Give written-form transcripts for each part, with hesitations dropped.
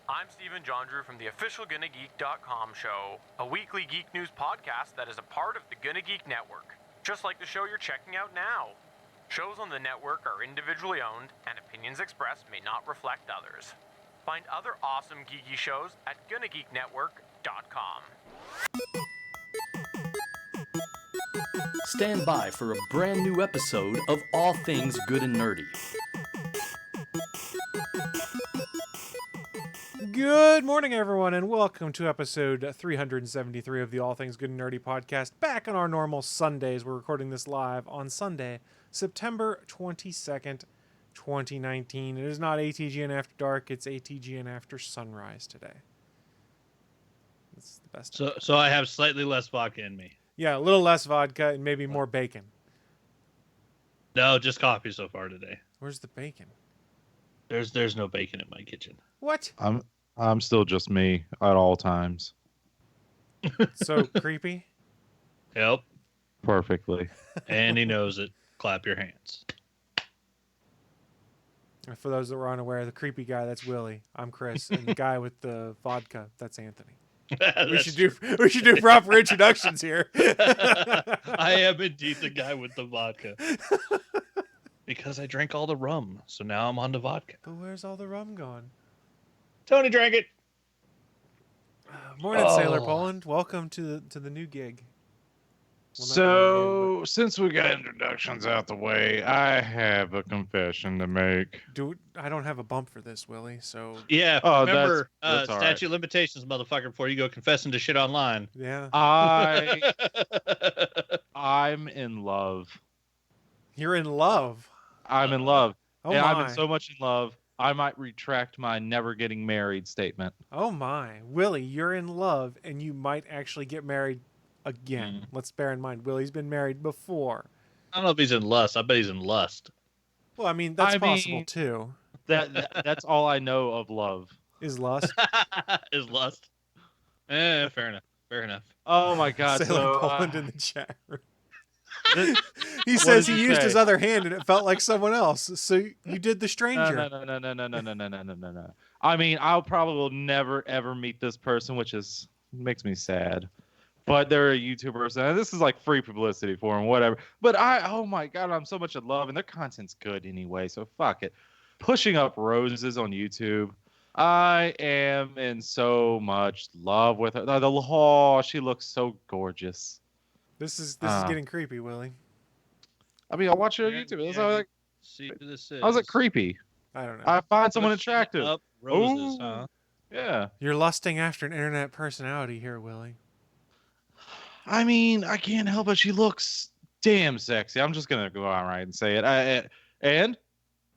I'm Stephen John Drew from the official GonnaGeek.com show, a weekly geek news podcast that is a part of the Gonna Geek Network, just like the show you're checking out now. Shows on the network are individually owned, and opinions expressed may not reflect others. Find other awesome geeky shows at GonnaGeekNetwork.com. Stand by for a brand new episode of All Things Good and Nerdy. Good morning, everyone, and welcome to episode 373 of the All Things Good and Nerdy podcast. Back on our normal Sundays. We're recording this live on Sunday, September 22nd, 2019. It is not ATGN After Dark, it's ATGN After Sunrise today. It's the best. So I have slightly less vodka in me. Yeah, a little less vodka and maybe more bacon. No, just coffee so far today. Where's the bacon? There's no bacon in my kitchen. What? I'm still just me at all times. So creepy? Yep. Perfectly. And he knows it. Clap your hands. For those that were unaware, the creepy guy, that's Willie. I'm Chris. And the guy with the vodka, that's Anthony. We should do proper introductions here. I am indeed the guy with the vodka. Because I drank all the rum, so now I'm on to vodka. But where's all the rum gone? Tony drank it. Morning, Sailor Poland. Welcome to the new gig. So, since we got introductions out the way, I have a confession to make. I don't have a bump for this, Willie. So Yeah, Oh, remember that's all right. statute of limitations, motherfucker, before you go confessing to shit online. yeah, I'm in love. you're in love. I'm in love. Oh and my! I'm in so much in love, I might retract my never getting married statement. Oh my, Willie, you're in love, and you might actually get married again. Let's bear in mind, Willie's been married before. I don't know if he's in lust. I bet he's in lust. Well, I mean that's I possible mean- too. That's all I know of love. Is lust? Is lust. Fair enough. Fair enough. Oh my God! Sailor So, Poland in the chat room. this- He What says did he you used say? his other hand and it felt like someone else. So you did the stranger. No. I mean, I'll probably never ever meet this person, which makes me sad. But they're a YouTuber, and this is like free publicity for them, whatever. But oh my God, I'm so much in love, and their content's good anyway, so fuck it. Pushing Up Roses on YouTube. I am in so much love with her. She looks so gorgeous. This is getting creepy, Willie. I mean, I watch her on YouTube. That's how See who this is. how's it creepy? I don't know. I find someone Pushing attractive. Up Roses, Ooh. huh? Yeah. You're lusting after an internet personality here, Willie. I mean, I can't help it. She looks damn sexy. I'm just gonna go outright and say it. And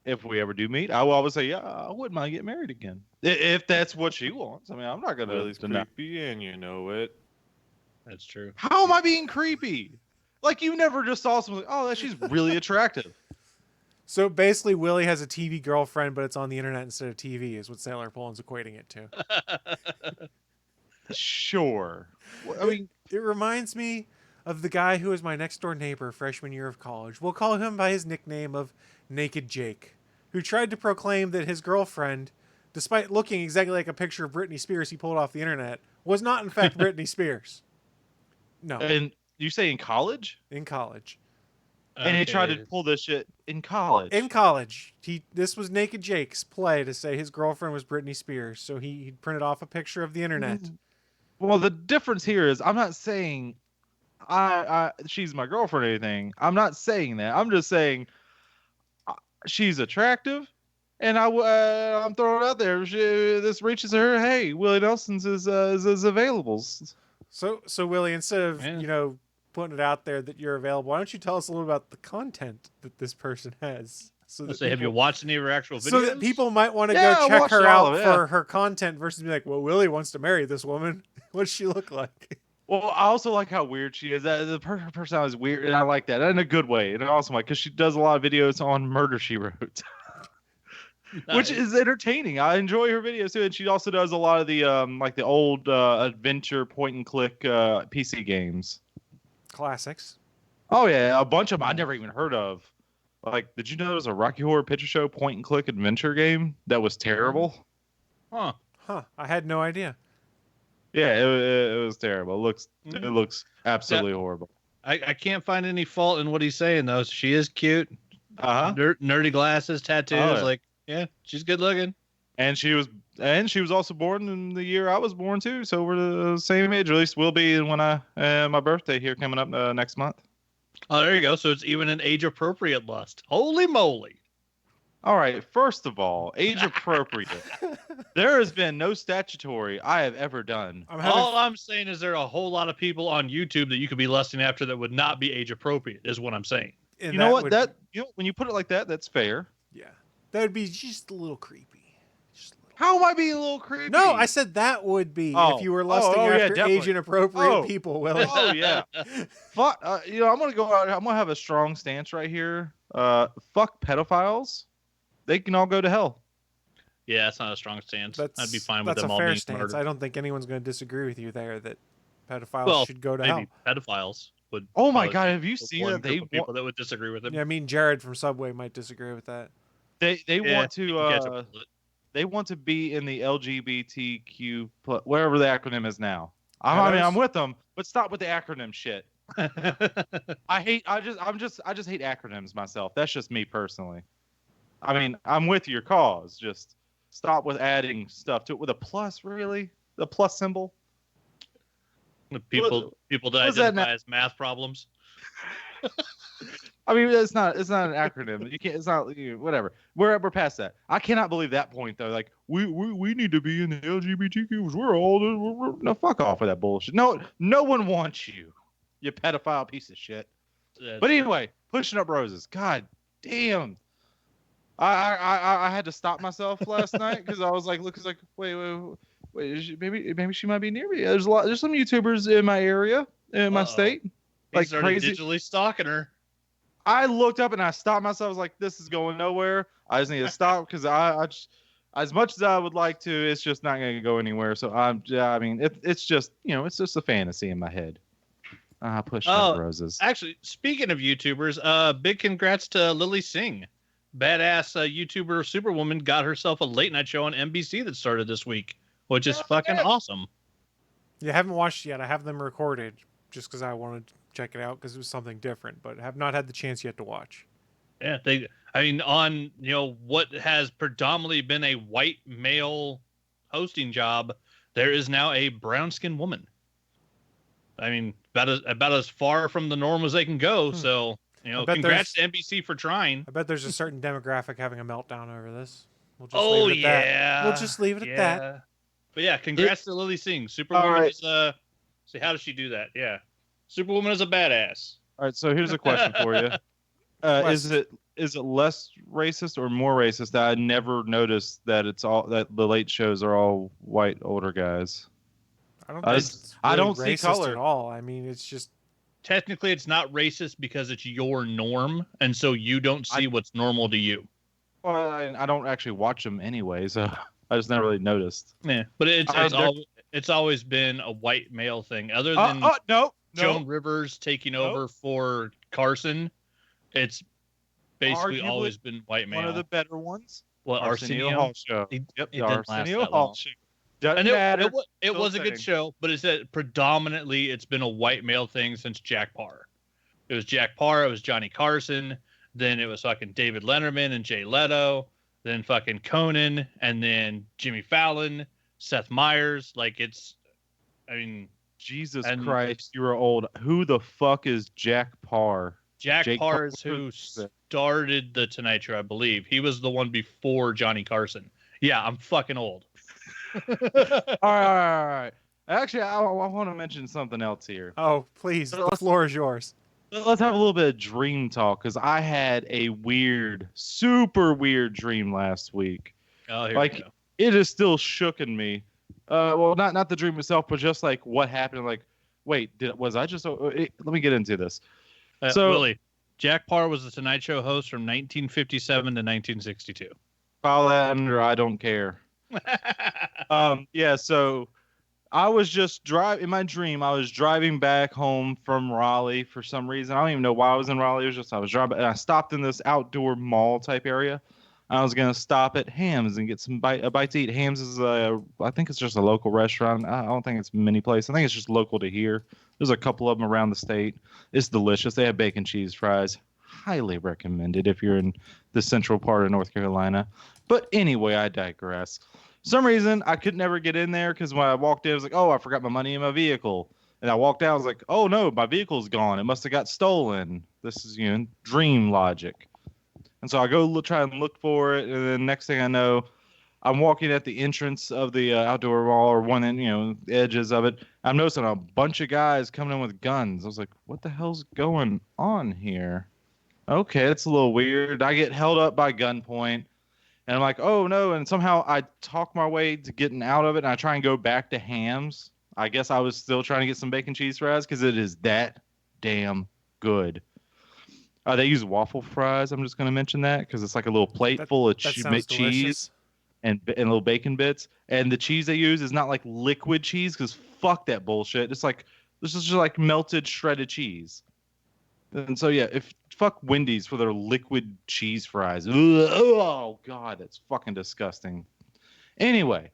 if we ever do meet, I will always say, yeah, I wouldn't mind getting married again if that's what she wants. I mean, I'm not gonna. Willie's deny- creepy, and you know it. That's true. How am I being creepy? Like you never just saw someone. Oh, she's really attractive. So basically, Willie has a TV girlfriend, but it's on the internet instead of TV, is what Sailor Poland's equating it to. Sure. I mean, It reminds me of the guy who was my next door neighbor freshman year of college. We'll call him by his nickname of Naked Jake, who tried to proclaim that his girlfriend, despite looking exactly like a picture of Britney Spears he pulled off the internet, was not in fact Britney Spears. No, and you say in college? in college. And he tried to pull this shit in college. In college, this was Naked Jake's play to say his girlfriend was Britney Spears. So he printed off a picture of the internet. Well, the difference here is I'm not saying she's my girlfriend or anything. I'm not saying that. I'm just saying she's attractive, and I'm throwing it out there. This reaches her. Hey, Willie Nelson's is available. So Willie, instead of putting it out there that you're available, why don't you tell us a little about the content that this person has? So that have you watched any of her actual videos? So that people might want to Yeah, go I check watched her all out of it, for her content versus be like, well, Willie wants to marry this woman. What does she look like? Well, I also like how weird she is. Her personality is weird, and I like that in a good way. And also like because she does a lot of videos on Murder She Wrote, which is entertaining. I enjoy her videos too, and she also does a lot of the like the old adventure point and click PC games. Classics. Oh yeah, a bunch of them I never even heard of. Like, did you know there was a Rocky Horror Picture Show point and click adventure game that was terrible? Huh. Huh. I had no idea. Yeah, it was terrible. It looks absolutely horrible. I can't find any fault in what he's saying though. She is cute. Nerdy glasses, tattoos. Oh, yeah. Like, yeah, she's good looking. And she was also born in the year I was born too. So we're the same age, or at least we'll be when my birthday here coming up next month. Oh, there you go. So it's even an age appropriate lust. Holy moly! All right. First of all, age appropriate. There has been no statutory I have ever done. All I'm saying is there are a whole lot of people on YouTube that you could be lusting after that would not be age appropriate. Is what I'm saying. And You know what? When you put it like that, that's fair. Yeah. That would be just a little creepy. Just a little. How am I being a little creepy? No, I said that would be Oh. if you were lusting yeah, after definitely. age inappropriate Oh. people, Willie. Oh yeah. Fuck. I'm gonna go out. I'm gonna have a strong stance right here. Fuck pedophiles. They can all go to hell. Yeah, that's not a strong stance. I'd be fine with that's them a all fair being stance. murdered. I don't think anyone's going to disagree with you there that pedophiles should go to hell. maybe pedophiles would. Oh my probably god, be have you the seen one that group of people that would disagree with him? Yeah, I mean, Jared from Subway might disagree with that. they Yeah, want you can catch up to with it. they want to be in the LGBTQ whatever the acronym is now. I mean, Pedos? I'm with them, but stop with the acronym shit. I just hate acronyms myself. That's just me personally. I mean, I'm with your cause. Just stop with adding stuff to it with a plus, really? The plus symbol? People that does that identify as math problems. I mean, it's not an acronym. You can't. It's not whatever. We're past that. I cannot believe that point though. Like we need to be in the LGBTQ. No, fuck off with that bullshit. No one wants you. You pedophile piece of shit. But anyway, pushing up roses. God damn. I had to stop myself last night because I was like, wait, maybe she might be near me. There's some YouTubers in my area, in my state, Like crazy. digitally stalking her. I looked up and I stopped myself. I was like, this is going nowhere. I just need to stop because I just, as much as I would like to, it's just not going to go anywhere. So I mean, it's just, it's just a fantasy in my head. Pushing up roses. Actually, speaking of YouTubers, big congrats to Lily Singh. Badass YouTuber Superwoman got herself a late night show on NBC that started this week, which is fucking awesome. Yeah, I haven't watched it yet. I have them recorded just because I wanted to check it out because it was something different, but have not had the chance yet to watch. Yeah, on what has predominantly been a white male hosting job, there is now a brown skinned woman. I mean, about as far from the norm as they can go. So, congrats to NBC for trying. I bet there's a certain demographic having a meltdown over this. We'll just leave it at that. We'll just leave it at that. But yeah, congrats to Lily Singh. Superwoman is see, how does she do that? Yeah. Superwoman is a badass. All right, so here's a question for you. Is it less racist or more racist that I never noticed that the late shows are all white older guys? I don't see racist color at all. I mean, it's just technically it's not racist because it's your norm, and so you don't see what's normal to you. Well, I don't actually watch them anyway, so I just never really noticed. Yeah, but it's always been a white male thing. Other than Joan Rivers taking over for Carson, it's basically Arguably always been white male. One of the better ones. Well, Arsenio Hall show. It the didn't last Arsenio that Hall long. show. And Doesn't it was a Still good saying. show, but it's that predominantly it's been a white male thing since Jack Parr. It was Jack Parr, it was Johnny Carson, then it was fucking David Letterman and Jay Leto, then fucking Conan, and then Jimmy Fallon, Seth Meyers. Jesus Christ, you were old. Who the fuck is Jack Parr? Jack Jake Parr is Parr? who started the Tonight Show, I believe. He was the one before Johnny Carson. Yeah, I'm fucking old. All right. Actually, I want to mention something else here. Oh, please, the floor is yours. Let's have a little bit of dream talk because I had a super weird dream last week. Oh, here we go. It is still shooking me. Well, not the dream itself, but just like what happened. Like, wait, was I just? Let me get into this. Willie, Jack Parr was the Tonight Show host from 1957 to 1962. File that under I don't care. Yeah, so I was just in my dream. I was driving back home from Raleigh for some reason. I don't even know why I was in Raleigh. It was just I was driving and I stopped in this outdoor mall type area. I was gonna stop at Hams and get a bite to eat. Hams is I think it's just a local restaurant. I don't think it's many places. I think it's just local to here. There's a couple of them around the state. It's delicious. They have bacon cheese fries. Highly recommended if you're in the central part of North Carolina. But anyway, I digress. For some reason, I could never get in there because when I walked in, I was like, oh, I forgot my money in my vehicle. And I walked out, I was like, oh no, my vehicle's gone. It must have got stolen. This is, dream logic. And so I go try and look for it, and then next thing I know, I'm walking at the entrance of the outdoor mall, or one end, the edges of it. I'm noticing a bunch of guys coming in with guns. I was like, what the hell's going on here? Okay, that's a little weird. I get held up by gunpoint, and I'm like, oh no, and somehow I talk my way to getting out of it, and I try and go back to Hams. I guess I was still trying to get some bacon cheese fries because it is that damn good. They use waffle fries. I'm just going to mention that because it's like a little plate full of cheese delicious. and little bacon bits. And the cheese they use is not like liquid cheese because fuck that bullshit. It's like this is just like melted shredded cheese. And so yeah, fuck Wendy's for their liquid cheese fries. Ugh, oh god, that's fucking disgusting. Anyway,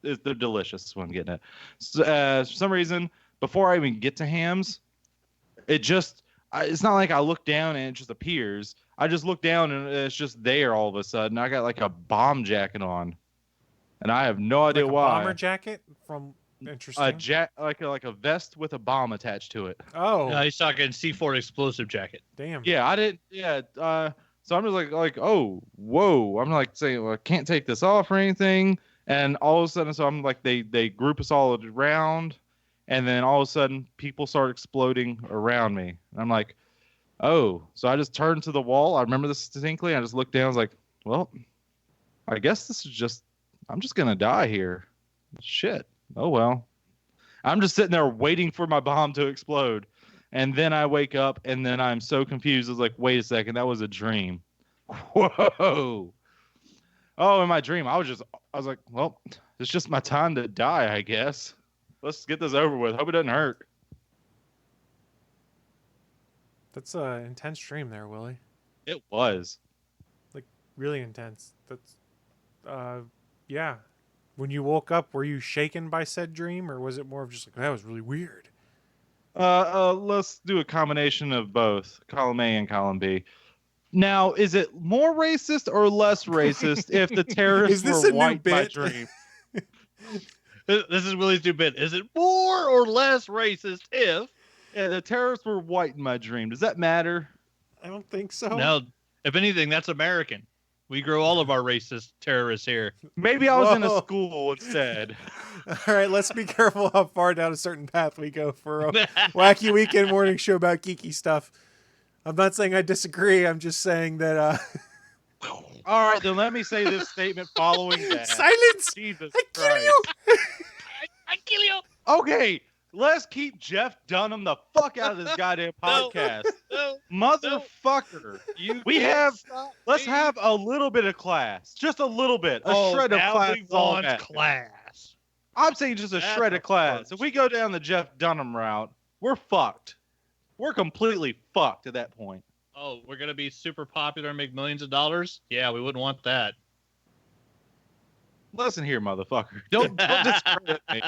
they're delicious. Is what I'm getting at. So, for some reason, before I even get to Hams, it's not like I look down and it just appears. I just look down and it's just there all of a sudden. I got like a bomb jacket on, and I have no idea like a why. Bomber jacket from interesting. Like a vest with a bomb attached to it. Oh, No, he's talking C4 explosive jacket. damn. Yeah, I didn't. Yeah. So I'm just like, oh, whoa. I'm like saying, well, I can't take this off or anything. And all of a sudden, so I'm like, they group us all around. And then all of a sudden, people start exploding around me. And I'm like, oh. So I just turned to the wall. I remember this distinctly. I just looked down. I was like, well, I guess I'm just going to die here. Shit. Oh, well. I'm just sitting there waiting for my bomb to explode. And then I wake up, and then I'm so confused. I was like, wait a second. That was a dream. Whoa. Oh, in my dream, I was like, well, it's just my time to die, I guess. Let's get this over with. Hope it doesn't hurt. That's an intense dream there, Willie. It was. Like, really intense. That's, yeah. When you woke up, were you shaken by said dream, or was it more of just like, that was really weird? Let's do a combination of both, column A and column B. Now, is it more racist or less racist if the terrorists were white by dream? This is Willie's new bit. Is it more or less racist if the terrorists were white in my dream? Does that matter? I don't think so. No, if anything, that's American. We grow all of our racist terrorists here. Maybe I was in a school instead. All right, let's be careful how far down a certain path we go for a wacky weekend morning show about geeky stuff. I'm not saying I disagree. I'm just saying that. All right, then let me say this statement following that. Silence! Jesus I kill Christ. you! I kill you. Okay, let's keep Jeff Dunham the fuck out of this goddamn podcast. No, Motherfucker. Let's have a little bit of class. Just a little bit. A shred of class. We want class. I'm saying just a shred of class. If we go down the Jeff Dunham route, we're fucked. We're completely fucked at that point. Oh, we're going to be super popular and make millions of dollars? Yeah, we wouldn't want that. Listen here, motherfucker. Don't discredit me.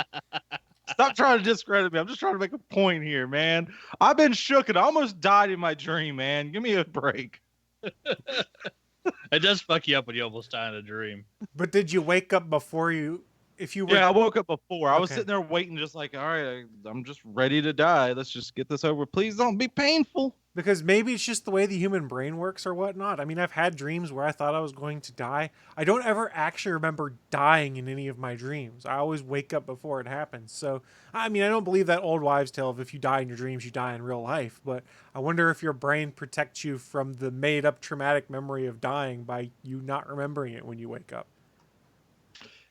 Stop trying to discredit me. I'm just trying to make a point here, man. I've been shook and I almost died in my dream, man. Give me a break. It does fuck you up when you almost die in a dream. But did you wake up before you... If you were... Yeah, I woke up before. I was Okay. sitting there waiting, just like, all right, I'm just ready to die. Let's just get this over. Please don't be painful. Because maybe it's just the way the human brain works or whatnot. I mean, I've had dreams where I thought I was going to die. I don't ever actually remember dying in any of my dreams. I always wake up before it happens. So, I mean, I don't believe that old wives' tale of if you die in your dreams, you die in real life. But I wonder if your brain protects you from the made-up traumatic memory of dying by you not remembering it when you wake up.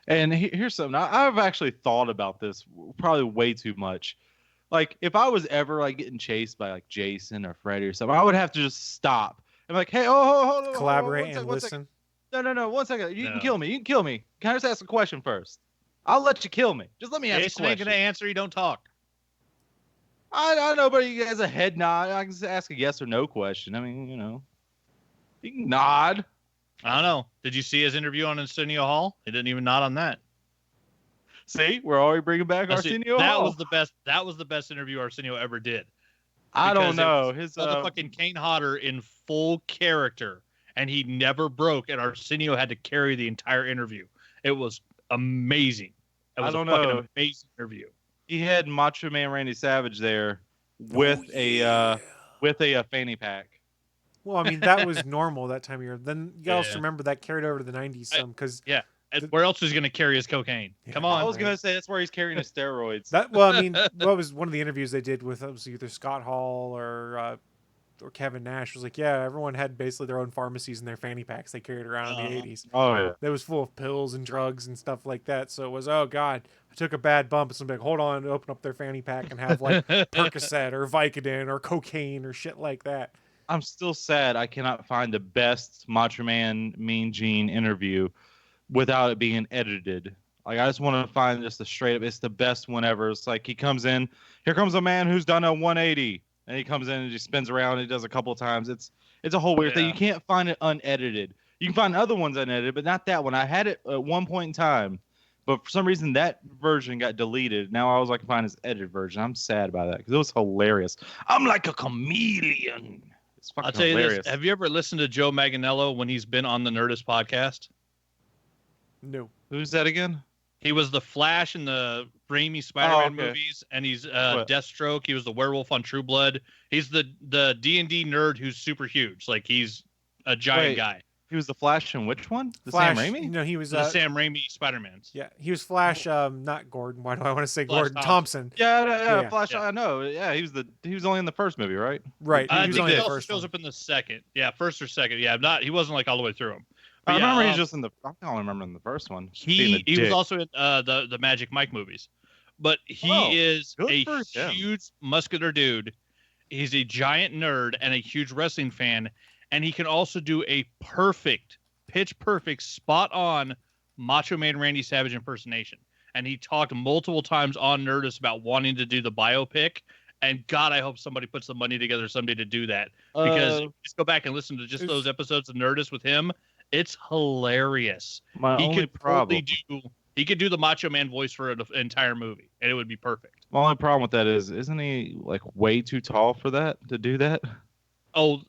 And here's something. I've actually thought about this probably way too much. Like, if I was ever like getting chased by like Jason or Freddy or something, I would have to just stop. I'm like, hey, hold on. Collaborate and listen. No. 1 second. You can kill me. Can I just ask a question first? I'll let you kill me. Just let me ask a Jason ain't question. going to answer. You don't talk. I know, but you guys a head nod. I can just ask a yes or no question. I mean, you can nod. I don't know. Did you see his interview on Arsenio Hall? He didn't even nod on that. See, we're already bringing back Arsenio That Hall. was the best. That was the best interview Arsenio ever did. I don't Because know. His motherfucking Kane Hodder in full character, and he never broke, and Arsenio had to carry the entire interview. It was amazing. It was I don't a fucking know. amazing interview. He had Macho Man Randy Savage there with a fanny pack. Well, I mean, that was normal that time of year. Then you also Yeah. remember that carried over to the 90s some because Yeah. And where else is he going to carry his cocaine? Yeah. Come I on. was gonna say that's where he's carrying his steroids. that. Well, I mean, what was one of the interviews they did with was either Scott Hall or Kevin Nash was like, yeah, everyone had basically their own pharmacies in their fanny packs they carried around in the 80s. Oh yeah. That was full of pills and drugs and stuff like that. So it was, oh God, I took a bad bump. And somebody like, hold on, open up their fanny pack and have like Percocet or Vicodin or cocaine or shit like that. I'm still sad I cannot find the best Macho Man Mean Gene interview without it being edited. Like I just want to find just a straight up. It's the best one ever. It's like he comes in. Here comes a man who's done a 180, and he comes in and just spins around. And he does a couple of times. It's a whole weird thing. You can't find it unedited. You can find other ones unedited, but not that one. I had it at one point in time, but for some reason that version got deleted. Now all I can find is edited version. I'm sad about that because it was hilarious. I'm like a chameleon. It's fucking I'll tell you hilarious. this. Have you ever listened to Joe Manganiello when he's been on the Nerdist podcast? No. Who's that again? He was the Flash in the Raimi Spider-Man okay. movies, and he's What? Deathstroke. He was the werewolf on True Blood. He's the D&D nerd who's super huge. Like, he's a giant Wait. guy. He was the Flash in which one? The Flash, Sam Raimi? No, he was The Sam Raimi Spider-Mans. yeah, he was Flash. Not Gordon. Why do I want to say Flash Gordon Thompson? Yeah, Yeah. Flash. Yeah. I know. Yeah, he was only in the first movie, right? Right. I He was think only he the also first shows one. up in the second. Yeah, first or second. Yeah, he wasn't like all the way through them. I But yeah, remember he's just in the. I only remember in the first one. being a he was dick. also in the Magic Mike movies, but he Oh, is good a for him. huge muscular dude. He's a giant nerd and a huge wrestling fan, and he can also do a pitch perfect, spot on Macho Man Randy Savage impersonation. And he talked multiple times on Nerdist about wanting to do the biopic. And God, I hope somebody puts the money together someday to do that, because just go back and listen to just those episodes of Nerdist with him. It's hilarious. My He only could problem. he could do the Macho Man voice for an entire movie, and it would be perfect. My only problem with that is, isn't he like way too tall for that to do that? Oh,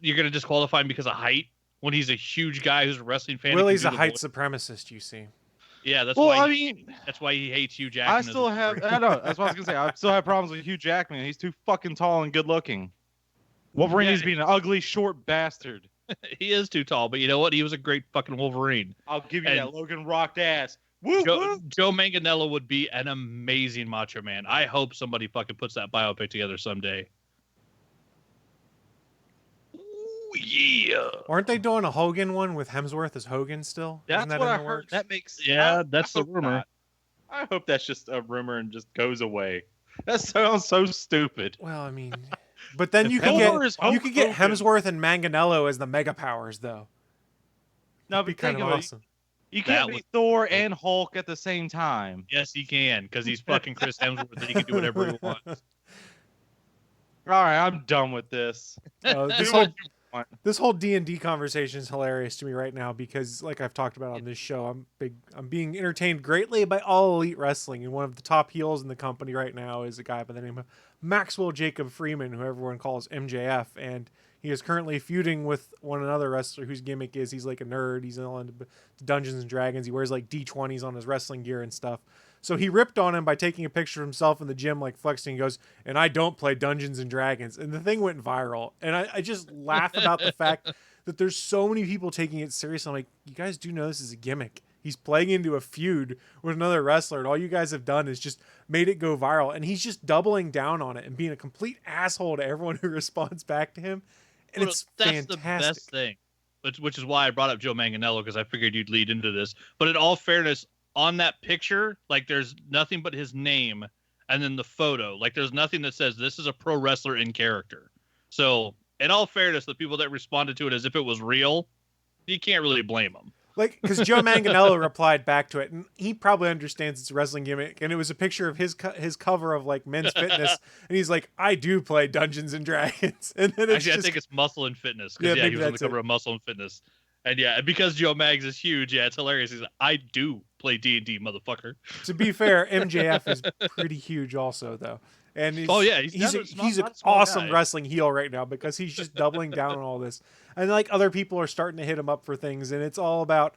you're gonna disqualify him because of height when he's a huge guy who's a wrestling fan. Willie's a who can do the height voice. supremacist, you see. Yeah, that's Well, why. I mean, That's why he hates Hugh Jackman. I as still a have. referee. I know. That's what I was gonna say. I still have problems with Hugh Jackman. He's too fucking tall and good looking. Wolverine Yeah. is being an ugly, short bastard. He is too tall, but you know what? He was a great fucking Wolverine. I'll give you And- that Logan rocked ass. Woo, woo. Joe Manganiello would be an amazing Macho Man. I hope somebody fucking puts that biopic together someday. Ooh, yeah. Aren't they doing a Hogan one with Hemsworth as Hogan still? That's Isn't that what in I the heard. works? That makes. Yeah, that's the hope rumor. not. I hope that's just a rumor and just goes away. That sounds so stupid. Well, I mean, but then If you could Hemsworth is get you could get Hogan- Hemsworth and Manganiello as the Mega Powers, though. No, That'd be but think kind of about it. awesome. You can't That be would- Thor and Hulk at the same time. Yes, he can, because he's fucking Chris Hemsworth and he can do whatever he wants. All right, I'm done with this. This Do whole what you want. this whole D&D conversation is hilarious to me right now because, like I've talked about on this show, I'm being entertained greatly by All Elite Wrestling, and one of the top heels in the company right now is a guy by the name of Maxwell Jacob Freeman, who everyone calls MJF, and he is currently feuding with one another wrestler whose gimmick is he's like a nerd. He's all into Dungeons and Dragons. He wears like D20s on his wrestling gear and stuff. So he ripped on him by taking a picture of himself in the gym, like flexing. He goes, and I don't play Dungeons and Dragons. And the thing went viral. And I just laugh about the fact that there's so many people taking it serious. I'm like, you guys do know this is a gimmick. He's playing into a feud with another wrestler. And all you guys have done is just made it go viral. And he's just doubling down on it and being a complete asshole to everyone who responds back to him. And Well, it's that's fantastic. the best thing, which is why I brought up Joe Manganiello, because I figured you'd lead into this. But in all fairness, on that picture, like, there's nothing but his name and then the photo. Like, there's nothing that says this is a pro wrestler in character. So in all fairness, the people that responded to it as if it was real, you can't really blame them. Like, because Joe Manganiello replied back to it, and he probably understands it's a wrestling gimmick, and it was a picture of his cover of like Men's Fitness, and he's like, "I do play Dungeons and Dragons," and then it's Actually, just, I think it's Muscle and Fitness. Yeah, Because he maybe was on the that's cover it. of Muscle and Fitness. And yeah, because Joe Maggs is huge, yeah, it's hilarious. He's like, I do play D&D, motherfucker. To be fair, MJF is pretty huge also, though. And Oh yeah, he's an not a small awesome guy. wrestling heel right now because he's just doubling down on all this. And like other people are starting to hit him up for things, and it's all about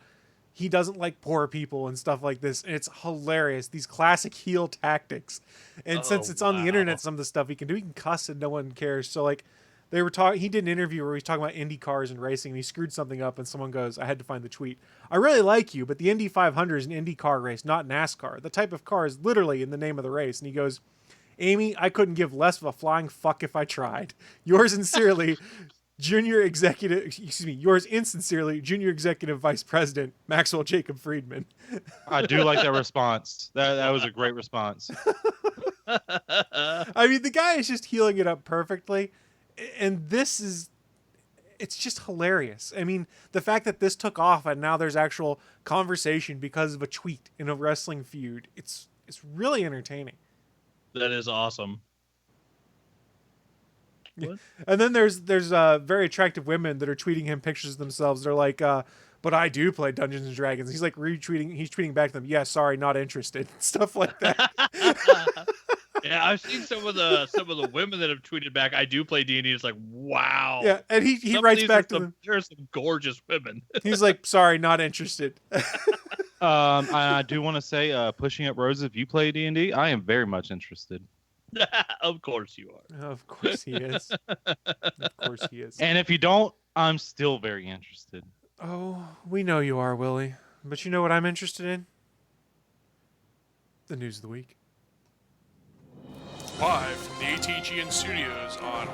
he doesn't like poor people and stuff like this. And it's hilarious. These classic heel tactics. And since it's on the internet, some of the stuff he can do, he can cuss and no one cares. So like they were talking, he did an interview where he was talking about Indy cars and racing, and he screwed something up, and someone goes, I had to find the tweet. I really like you, but the Indy 500 is an Indy car race, not NASCAR. The type of car is literally in the name of the race. And he goes, Amy, I couldn't give less of a flying fuck if I tried. Yours sincerely, yours insincerely, Junior Executive Vice President, Maxwell Jacob Friedman. I do like that response. That was a great response. I mean, the guy is just healing it up perfectly. And it's just hilarious. I mean, the fact that this took off and now there's actual conversation because of a tweet in a wrestling feud, it's really entertaining. That is awesome. What? And then there's very attractive women that are tweeting him pictures of themselves. They're like, but I do play Dungeons and Dragons. He's like he's tweeting back to them, yeah, sorry, not interested. Stuff like that. Yeah, I've seen some of the women that have tweeted back, I do play D&D. It's like, wow. Yeah, and he writes back to them. There's some gorgeous women. He's like, sorry, not interested. I do want to say, pushing up roses, if you play D&D, I am very much interested. Of course you are. Of course he is. Of course he is. And if you don't, I'm still very interested. Oh, we know you are, Willie. But you know what I'm interested in? The news of the week. Live from the ATGN studios on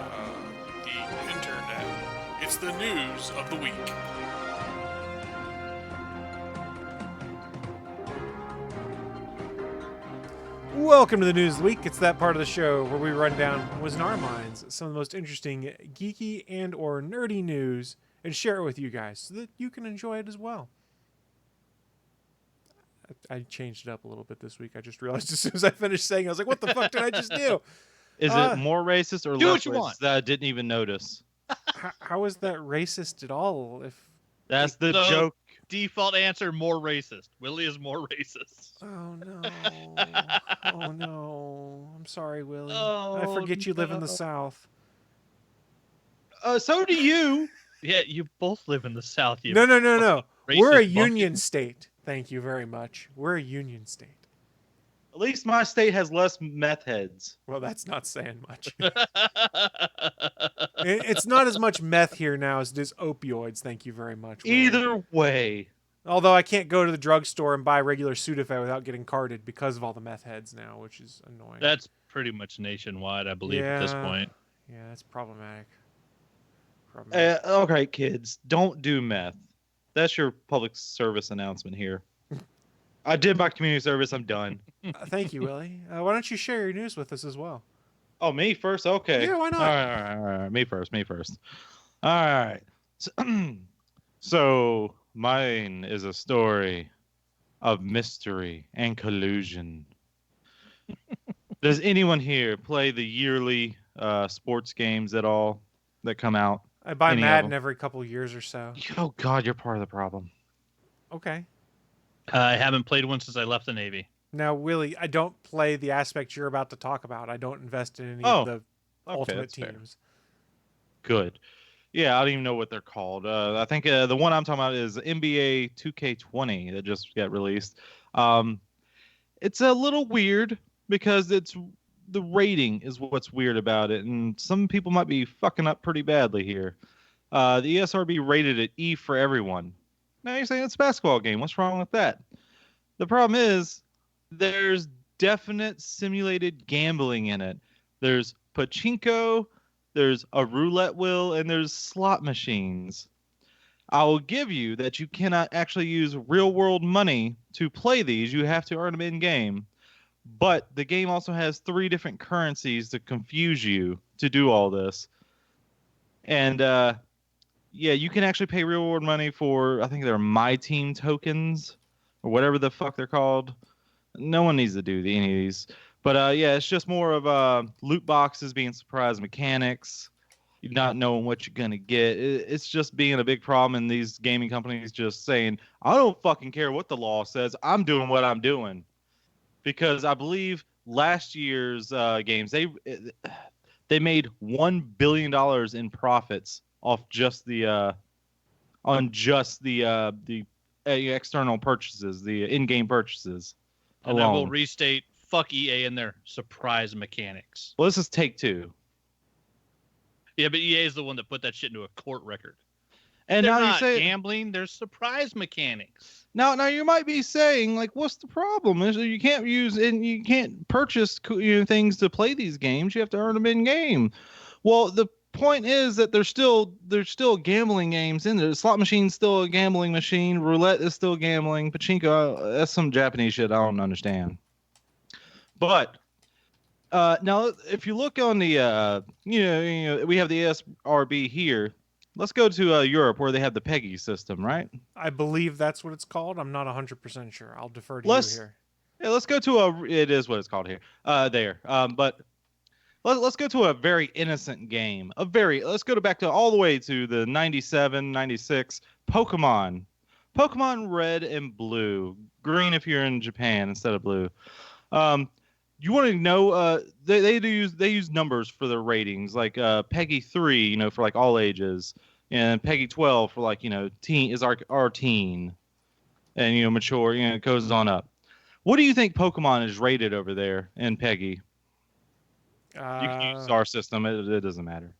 the internet, it's the news of the week. Welcome to the news of the week. It's that part of the show where we run down what was in our minds some of the most interesting geeky and or nerdy news and share it with you guys so that you can enjoy it as well. I changed it up a little bit this week. I just realized as soon as I finished saying it, I was like, what the fuck did I just do? Is it more racist or do less what you racist want. that I didn't even notice? How is that racist at all? That's the No. joke. Default answer, more racist. Willie is more racist. Oh no. Oh no. I'm sorry, Willie. I Oh, forget you live in the no. South. So do you. Yeah, you both live in the South. You No. racist We're a monkey. union state. Thank you very much. We're a union state. At least my state has less meth heads. Well, that's not saying much. It's not as much meth here now as it is opioids. Thank you very much. Willie. Either way. Although I can't go to the drugstore and buy regular Sudafed without getting carded because of all the meth heads now, which is annoying. That's pretty much nationwide, I believe, at this point. Yeah, that's problematic. Okay, kids, don't do meth. That's your public service announcement here. I did my community service. I'm done. Thank you, Willie. Why don't you share your news with us as well? Oh, me first? Okay. Yeah, why not? All right. Me first. All right. So mine is a story of mystery and collusion. Does anyone here play the yearly sports games at all that come out? I buy Any of Madden them? every couple years or so. Oh, God, you're part of the problem. Okay. I haven't played one since I left the Navy. Now, Willie, I don't play the aspect you're about to talk about. I don't invest in any of the ultimate that's fair. teams. Good. Yeah, I don't even know what they're called. I think the one I'm talking about is NBA 2K20 that just got released. It's a little weird because the rating is what's weird about it, and some people might be fucking up pretty badly here. The ESRB rated it E for everyone. Now you're saying it's a basketball game. What's wrong with that? The problem is there's definite simulated gambling in it. There's pachinko, there's a roulette wheel, and there's slot machines. I will give you that you cannot actually use real world money to play these. You have to earn them in game. But the game also has 3 different currencies to confuse you to do all this. And yeah, you can actually pay real world money for, I think they're My Team tokens or whatever the fuck they're called. No one needs to do any of these. But yeah, it's just more of loot boxes being surprise mechanics. not knowing what you're gonna get. It's just being a big problem, and these gaming companies just saying, "I don't fucking care what the law says. I'm doing what I'm doing." Because I believe last year's games they made $1 billion in profits off just the external purchases, the in-game purchases And I will alone. restate, fuck EA and their surprise mechanics. Well, this is Take-Two. Yeah, but EA is the one that put that shit into a court record. And They're now you not say gambling, they're surprise mechanics. now you might be saying, like, what's the problem? Is you can't use and you can't purchase things to play these games. You have to earn them in game. Well, the point is that there's still gambling games in there. The slot machine's still a gambling machine. Roulette is still gambling. Pachinko, that's some Japanese shit I don't understand. But now, if you look on the we have the ESRB here. Let's go to Europe where they have the PEGI system, right? I believe that's what it's called. I'm not 100% sure. I'll defer to Let's- you here. Yeah, let's go to it is what it's called here. But let's go to a very innocent game. Let's go back to all the way to the 97, 96 Pokemon. Pokemon Red and Blue. Green if you're in Japan instead of blue. You want to know they use numbers for their ratings, like PEGI 3, for like all ages, and PEGI 12 for like, teen is our teen, and mature, it goes on up. What do you think Pokemon is rated over there in PEGI? You can use our system, it doesn't matter.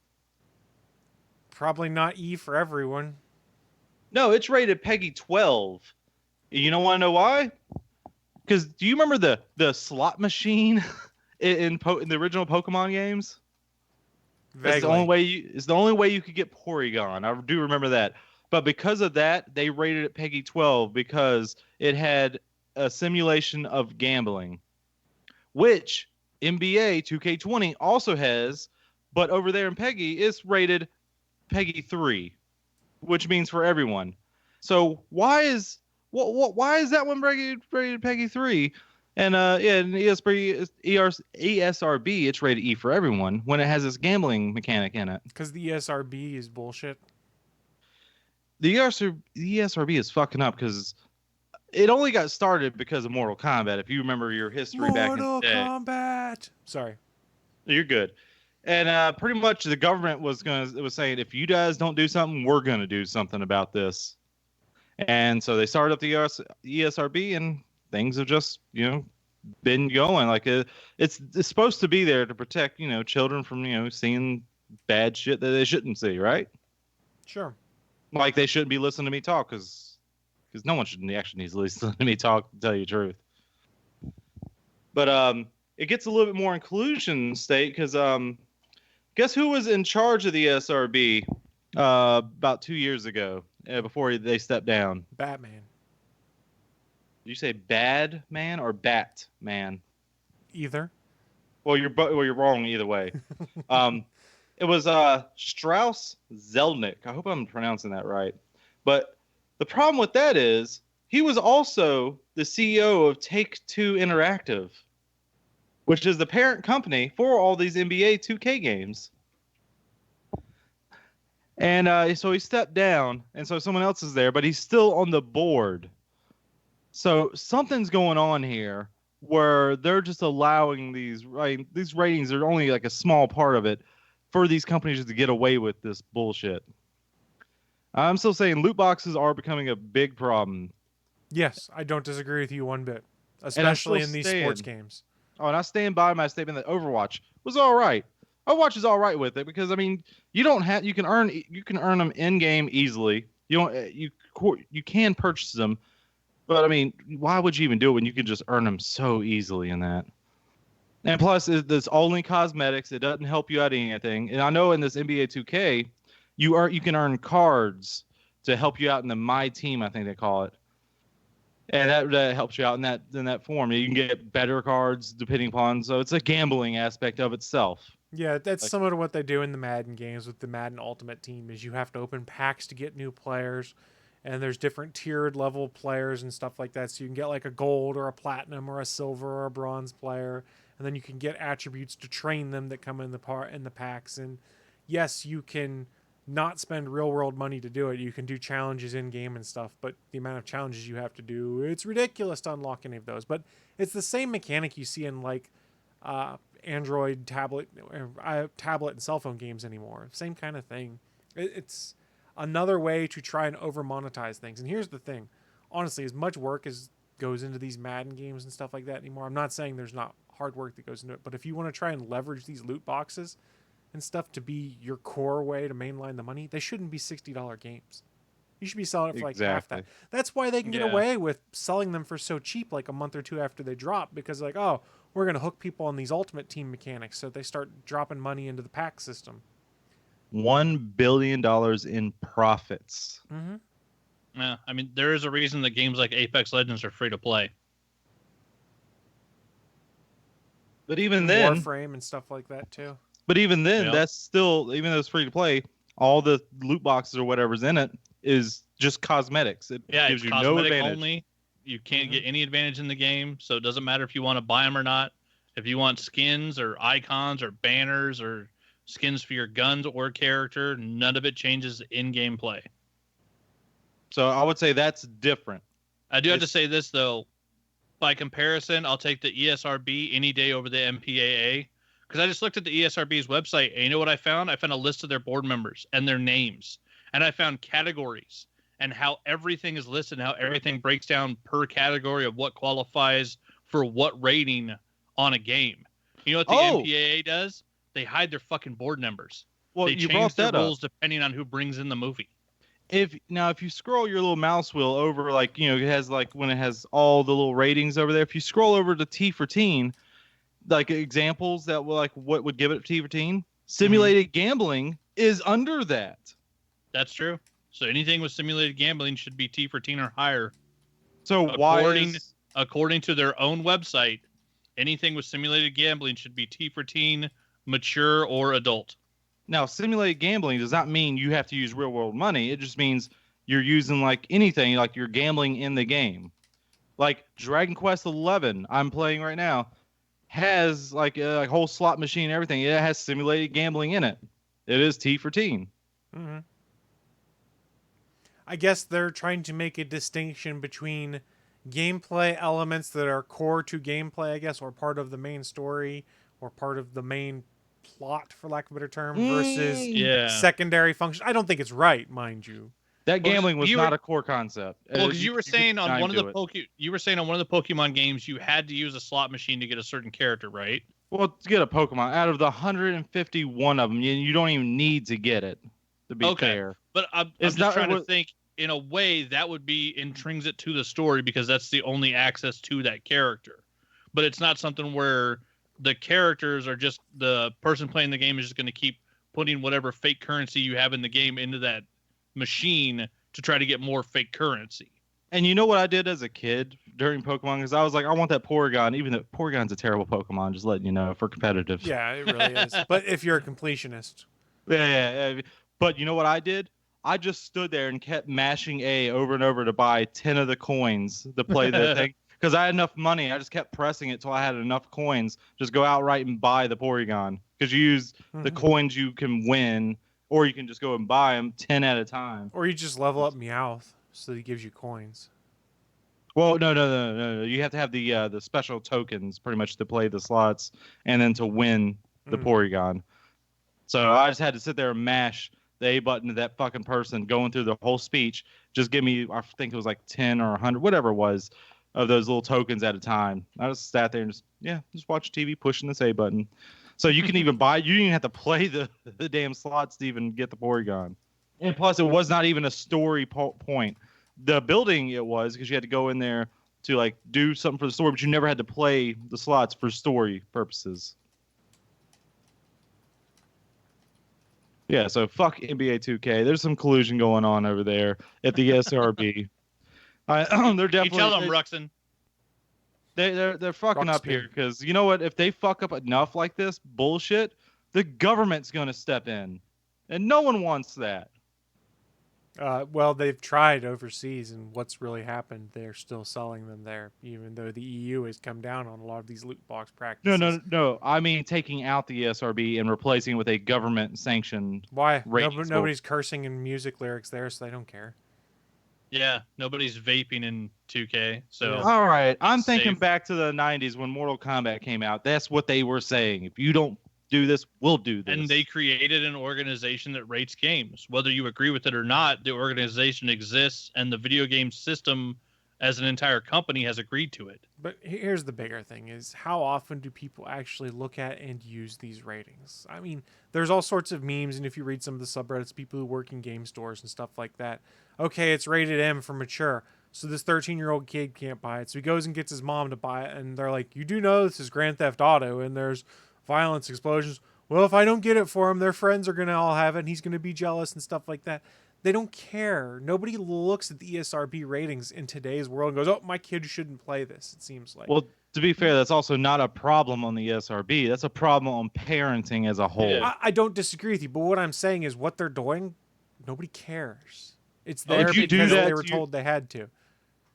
Probably not E for everyone. No, it's rated PEGI 12. You don't want to know why? Because do you remember the slot machine in the original Pokemon games? Vaguely. It's the only way you could get Porygon. I do remember that. But because of that, they rated it PEGI 12 because it had a simulation of gambling, which NBA 2K20 also has, but over there in PEGI, it's rated PEGI 3, which means for everyone. So why is that one rated PEGI 3? And in ESRB, it's rated E for everyone when it has this gambling mechanic in it. Because the ESRB is bullshit. The ESRB is fucking up because it only got started because of Mortal Kombat. If you remember your history back in the day. Mortal Kombat. Sorry. You're good. And pretty much the government was saying, if you guys don't do something, we're gonna do something about this. And so they started up the ESRB, and things have just been going. Like it's supposed to be there to protect children from seeing bad shit that they shouldn't see, right? Sure. Like they shouldn't be listening to me talk because no one should actually needs to listen to me talk, to tell you the truth. But it gets a little bit more inclusion state because guess who was in charge of the ESRB about 2 years ago before they stepped down? Batman. Did you say bad man or bat man? Either. Well, you're wrong either way. It was Strauss Zelnick. I hope I'm pronouncing that right. But the problem with that is he was also the CEO of Take-Two Interactive, which is the parent company for all these NBA 2K games. And so he stepped down, and so someone else is there, but he's still on the board. So something's going on here where they're just allowing these ratings are only like a small part of it for these companies to get away with this bullshit. I'm still saying loot boxes are becoming a big problem. Yes, I don't disagree with you one bit, especially in these sports games. Oh, and I stand by my statement that Overwatch was all right. Overwatch is all right with it because you can earn them in game easily. You can purchase them, but why would you even do it when you can just earn them so easily in that? And plus, it's only cosmetics. It doesn't help you out anything. And I know in this NBA 2K, you can earn cards to help you out in the My Team, I think they call it. And that helps you out in that form. You can get better cards depending upon. So it's a gambling aspect of itself. Yeah, that's similar to what they do in the Madden games with the Madden Ultimate Team. Is you have to open packs to get new players, and there's different tiered level players and stuff like that. So you can get like a gold or a platinum or a silver or a bronze player, and then you can get attributes to train them that come in the packs. And yes, you can not spend real world money to do it. You can do challenges in game and stuff, but the amount of challenges you have to do, it's ridiculous to unlock any of those. But it's the same mechanic you see in like Android tablet and cell phone games anymore. Same kind of thing. It's another way to try and over monetize things. And here's the thing, honestly, as much work as goes into these Madden games and stuff like that anymore, I'm not saying there's not hard work that goes into it, but if you want to try and leverage these loot boxes and stuff to be your core way to mainline the money, they shouldn't be $60 games. You should be selling it for like half that. That's why they can get away with selling them for so cheap, like a month or two after they drop, because like, oh, we're going to hook people on these Ultimate Team mechanics, so they start dropping money into the pack system. $1 billion in profits. Mm-hmm. Yeah, I mean, there is a reason that games like Apex Legends are free to play. But even then, Warframe and stuff like that too. But even then, that's still, even though it's free to play, all the loot boxes or whatever's in it is just cosmetics. It gives you no advantage. Only. You can't get any advantage in the game, so it doesn't matter if you want to buy them or not. If you want skins or icons or banners or skins for your guns or character, none of it changes in-game play. So I would say that's different. I do have to say this, though. By comparison, I'll take the ESRB any day over the MPAA. Because I just looked at the ESRB's website, and you know what I found? I found a list of their board members and their names. And I found categories and how everything is listed, and how everything breaks down per category of what qualifies for what rating on a game. You know what the MPAA does? They hide their fucking board numbers. Well, they change the rules depending on who brings in the movie. If you scroll your little mouse wheel over, like, you know, it has like when it has all the little ratings over there, if you scroll over to T for Teen, like examples that will like what would give it T for Teen, simulated gambling is under that. That's true. So anything with simulated gambling should be T for Teen or higher. So according to their own website, anything with simulated gambling should be T for Teen, mature, or adult. Now, simulated gambling does not mean you have to use real world money. It just means you're using like anything, like you're gambling in the game. Like Dragon Quest XI, I'm playing right now, has like a whole slot machine and everything. It has simulated gambling in it. It is T for Teen. Mm-hmm. I guess they're trying to make a distinction between gameplay elements that are core to gameplay, I guess, or part of the main story, or part of the main plot, for lack of a better term, versus secondary function. I don't think it's right, mind you. That gambling was not a core concept. Well, because you were saying on one of the Pokemon games, you had to use a slot machine to get a certain character, right? Well, to get a Pokemon, out of the 151 of them, you don't even need to get it, to be fair. But I'm just trying to think, in a way, that would be intrinsic to the story because that's the only access to that character. But it's not something where the characters are just, the person playing the game is just going to keep putting whatever fake currency you have in the game into that machine to try to get more fake currency. And you know what I did as a kid during Pokemon? Because I was like, I want that Porygon, even though Porygon's a terrible Pokemon, just letting you know, for competitive. Yeah, it really is. But if you're a completionist. Yeah. But you know what I did? I just stood there and kept mashing A over and over to buy 10 of the coins to play the thing. Because I had enough money. I just kept pressing it till I had enough coins. Just go outright and buy the Porygon. Because you use the coins you can win, or you can just go and buy them 10 at a time. Or you just level up Meowth so that he gives you coins. Well, no. You have to have the special tokens pretty much to play the slots and then to win the Porygon. So I just had to sit there and mash the A button to that fucking person going through the whole speech. Just give me, I think it was like 10 or 100, whatever it was, of those little tokens at a time. I just sat there and just watch TV pushing this A button. So you can even buy, you didn't even have to play the damn slots to even get the Porygon. And plus, it was not even a story point. The building it was, because you had to go in there to like do something for the story, but you never had to play the slots for story purposes. Yeah, so fuck NBA 2K. There's some collusion going on over there at the ESRB. They're definitely. You tell them, Ruxin. They're fucking up here because you know what? If they fuck up enough like this bullshit, the government's gonna step in, and no one wants that. Well, they've tried overseas, and what's really happened, they're still selling them there, even though the EU has come down on a lot of these loot box No, practices. no. I mean, taking out the ESRB and replacing it with a government-sanctioned. Why? Ratings Nobody's cursing in music lyrics there, so they don't care. Yeah, nobody's vaping in 2K, so Yeah. All right, I'm It's thinking safe. back to the '90s when Mortal Kombat came out. That's what they were saying. If you don't do this, we'll do this. And they created an organization that rates games. Whether you agree with it or not, the organization exists, and the video game system as an entire company has agreed to it. But here's the bigger thing is how often do people actually look at and use these ratings? I mean, there's all sorts of memes, and if you read some of the subreddits, people who work in game stores and stuff like that, okay, it's rated M for mature, so this 13-year-old kid can't buy it. So he goes and gets his mom to buy it, and they're like, you do know this is Grand Theft Auto, and there's violence, explosions. Well, if I don't get it for him, their friends are going to all have it, and he's going to be jealous and stuff like that. They don't care. Nobody looks at the ESRB ratings in today's world and goes, oh, my kid shouldn't play this, it seems like. Well, to be fair, that's also not a problem on the ESRB. That's a problem on parenting as a whole. Yeah. I don't disagree with you, but what I'm saying is what they're doing, nobody cares. It's Oh, there if you do because that they were to your- told they had to.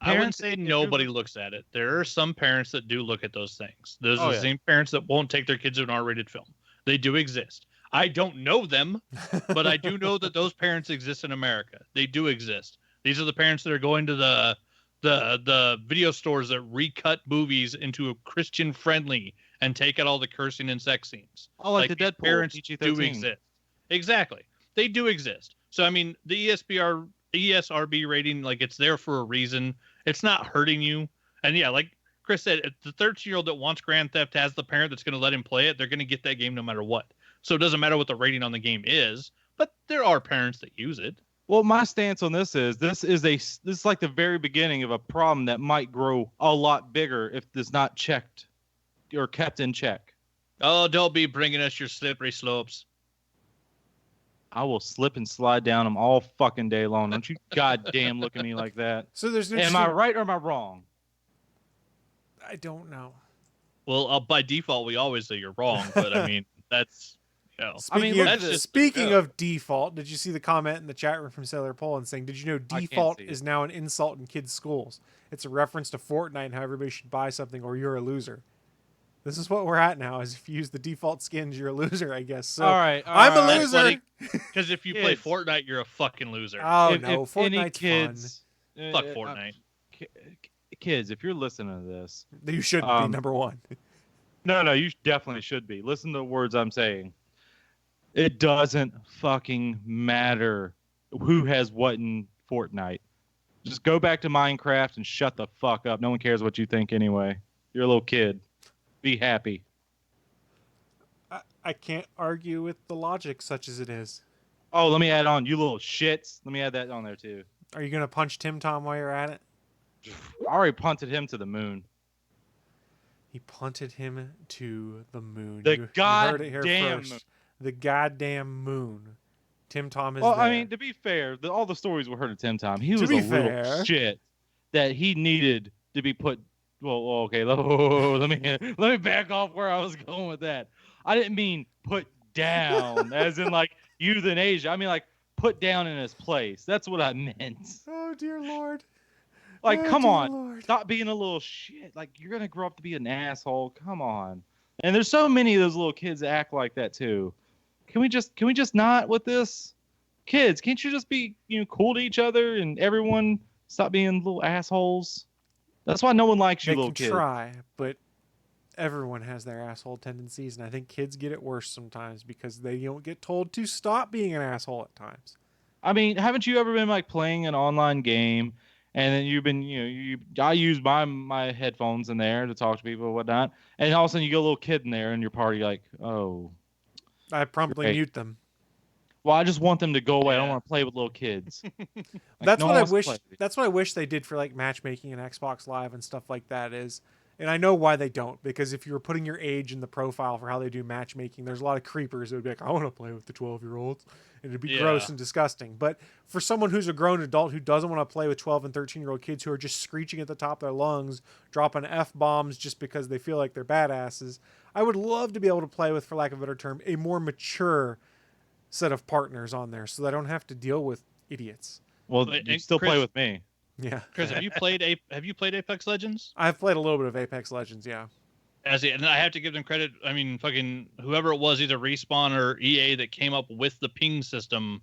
I would Parents, say if you nobody look- looks at it. There are some parents that do look at those things. There's Oh, the yeah. same parents that won't take their kids to an R-rated film. They do exist. I don't know them, but I do know that those parents exist in America. They do exist. These are the parents that are going to the video stores that recut movies into a Christian friendly and take out all the cursing and sex scenes. Oh, like the these Deadpool parents PG-13. do exist. Exactly. They do exist. So I mean, the ESRB rating, like, it's there for a reason. It's not hurting you. And yeah, like Chris said, if the 13-year-old that wants Grand Theft has the parent that's going to let him play it, they're going to get that game no matter what. So it doesn't matter what the rating on the game is, but there are parents that use it. Well, my stance on this is like the very beginning of a problem that might grow a lot bigger if it's not checked or kept in check. Oh, don't be bringing us your slippery slopes. I will slip and slide down them all fucking day long. Don't you goddamn look at me like that. So there's an Am I interesting- right or am I wrong? I don't know. Well, by default, we always say you're wrong, but I mean, that's, you know. Speaking, look of, at this. speaking Yeah. of default, did you see the comment in the chat room from Sailor Poland saying, did you know can't default see it. is now an insult in kids' schools? It's a reference to Fortnite and how everybody should buy something or you're a loser. This is what we're at now, is if you use the default skins, you're a loser, I guess. So all right. I'm a right. loser. Because if you play Kids. Fortnite, you're a fucking loser. Oh, If- no, if any Fortnite's kids, Fuck Fortnite. Kids, if you're listening to this, fun. You should be Um, number one. no, you definitely should be. Listen to the words I'm saying. It doesn't fucking matter who has what in Fortnite. Just go back to Minecraft and shut the fuck up. No one cares what you think anyway. You're a little kid. Be happy. I can't argue with the logic such as it is. Oh, let me add on. You little shits. Let me add that on there too. Are you going to punch Tim Tom while you're at it? I already punted him to the moon. He punted him to the moon. The You heard it here goddamn first. moon. The goddamn moon. Tim Tom is Well, there. I mean, to be fair, all the stories we heard of Tim Tom, he To was be a little fair. shit that he needed to be put. Well, okay, let me back off where I was going with that. I didn't mean put down, as in like euthanasia. I mean like put down in his place. That's what I meant. Oh, dear Lord. Like, Oh, come dear on, Lord. stop being a little shit. Like, you're gonna grow up to be an asshole. Come on. And there's so many of those little kids that act like that too. Can we just not with this? Kids, can't you just be, cool to each other and everyone stop being little assholes? That's why no one likes you, They little can kid. try, but everyone has their asshole tendencies, and I think kids get it worse sometimes because they don't get told to stop being an asshole at times. I mean, haven't you ever been like playing an online game and then you've been, I use my headphones in there to talk to people and whatnot, and all of a sudden you get a little kid in there in your party, like, oh, I promptly Great. mute them. well, I just want them to go away. I don't Yeah. want to play with little kids. Like, That's no what one I wants to wish. play with you. That's what I wish they did for like matchmaking and Xbox Live and stuff like that. And I know why they don't, because if you were putting your age in the profile for how they do matchmaking, there's a lot of creepers that would be like, I want to play with the 12-year-olds, and it'd be Yeah. gross and disgusting. But for someone who's a grown adult who doesn't want to play with 12 and 13-year-old kids who are just screeching at the top of their lungs, dropping F-bombs just because they feel like they're badasses, I would love to be able to play with, for lack of a better term, a more mature set of partners on there so that I don't have to deal with idiots. Well, But- you and still play Chris- with me. Yeah. Chris, have you played Apex Legends? I've played a little bit of Apex Legends, yeah. And I have to give them credit. I mean, fucking whoever it was, either Respawn or EA, that came up with the ping system,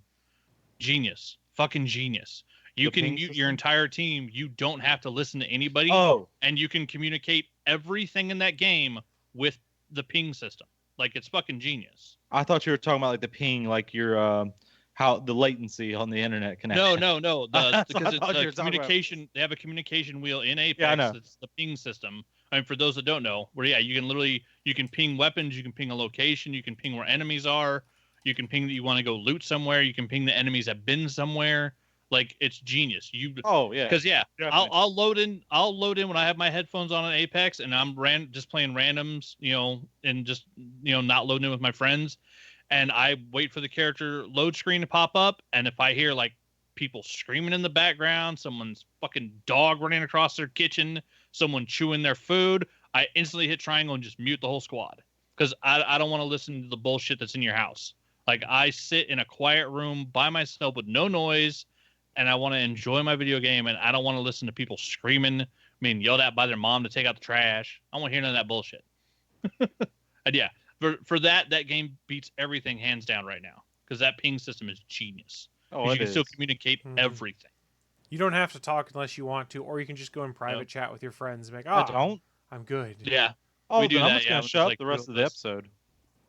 genius, fucking genius. You The can ping mute your system? entire team. You don't have to listen to anybody, Oh, and you can communicate everything in that game with the ping system. Like, it's fucking genius. I thought you were talking about like the ping, like your how the latency on the internet connection. No. That's what I Because it's thought you a were talking about. communication. They have a communication wheel in Apex. Yeah, I know. It's the ping system. I mean, for those that don't know, where you can literally ping weapons, you can ping a location, you can ping where enemies are, you can ping that you want to go loot somewhere, you can ping the enemies have been somewhere. Like, it's genius. Oh yeah. Because Definitely. I'll load in when I have my headphones on Apex and I'm just playing randoms, and just not loading in with my friends, and I wait for the character load screen to pop up, and if I hear like people screaming in the background, someone's fucking dog running across their kitchen, someone chewing their food, I instantly hit triangle and just mute the whole squad, because I don't want to listen to the bullshit that's in your house. Like, I sit in a quiet room by myself with no noise, and I want to enjoy my video game, and I don't want to listen to people screaming, being yelled at by their mom to take out the trash. I don't want to hear none of that bullshit. And yeah, for that game beats everything hands down right now, because that ping system is genius. Oh, 'Cause it you can still is. communicate Mhm. everything. You don't have to talk unless you want to, or you can just go in private Nope. chat with your friends and be like, I oh, don't. I'm good. Yeah. Oh, We do then I'm that, just yeah, gonna with, shut up like, the rest of the group episode.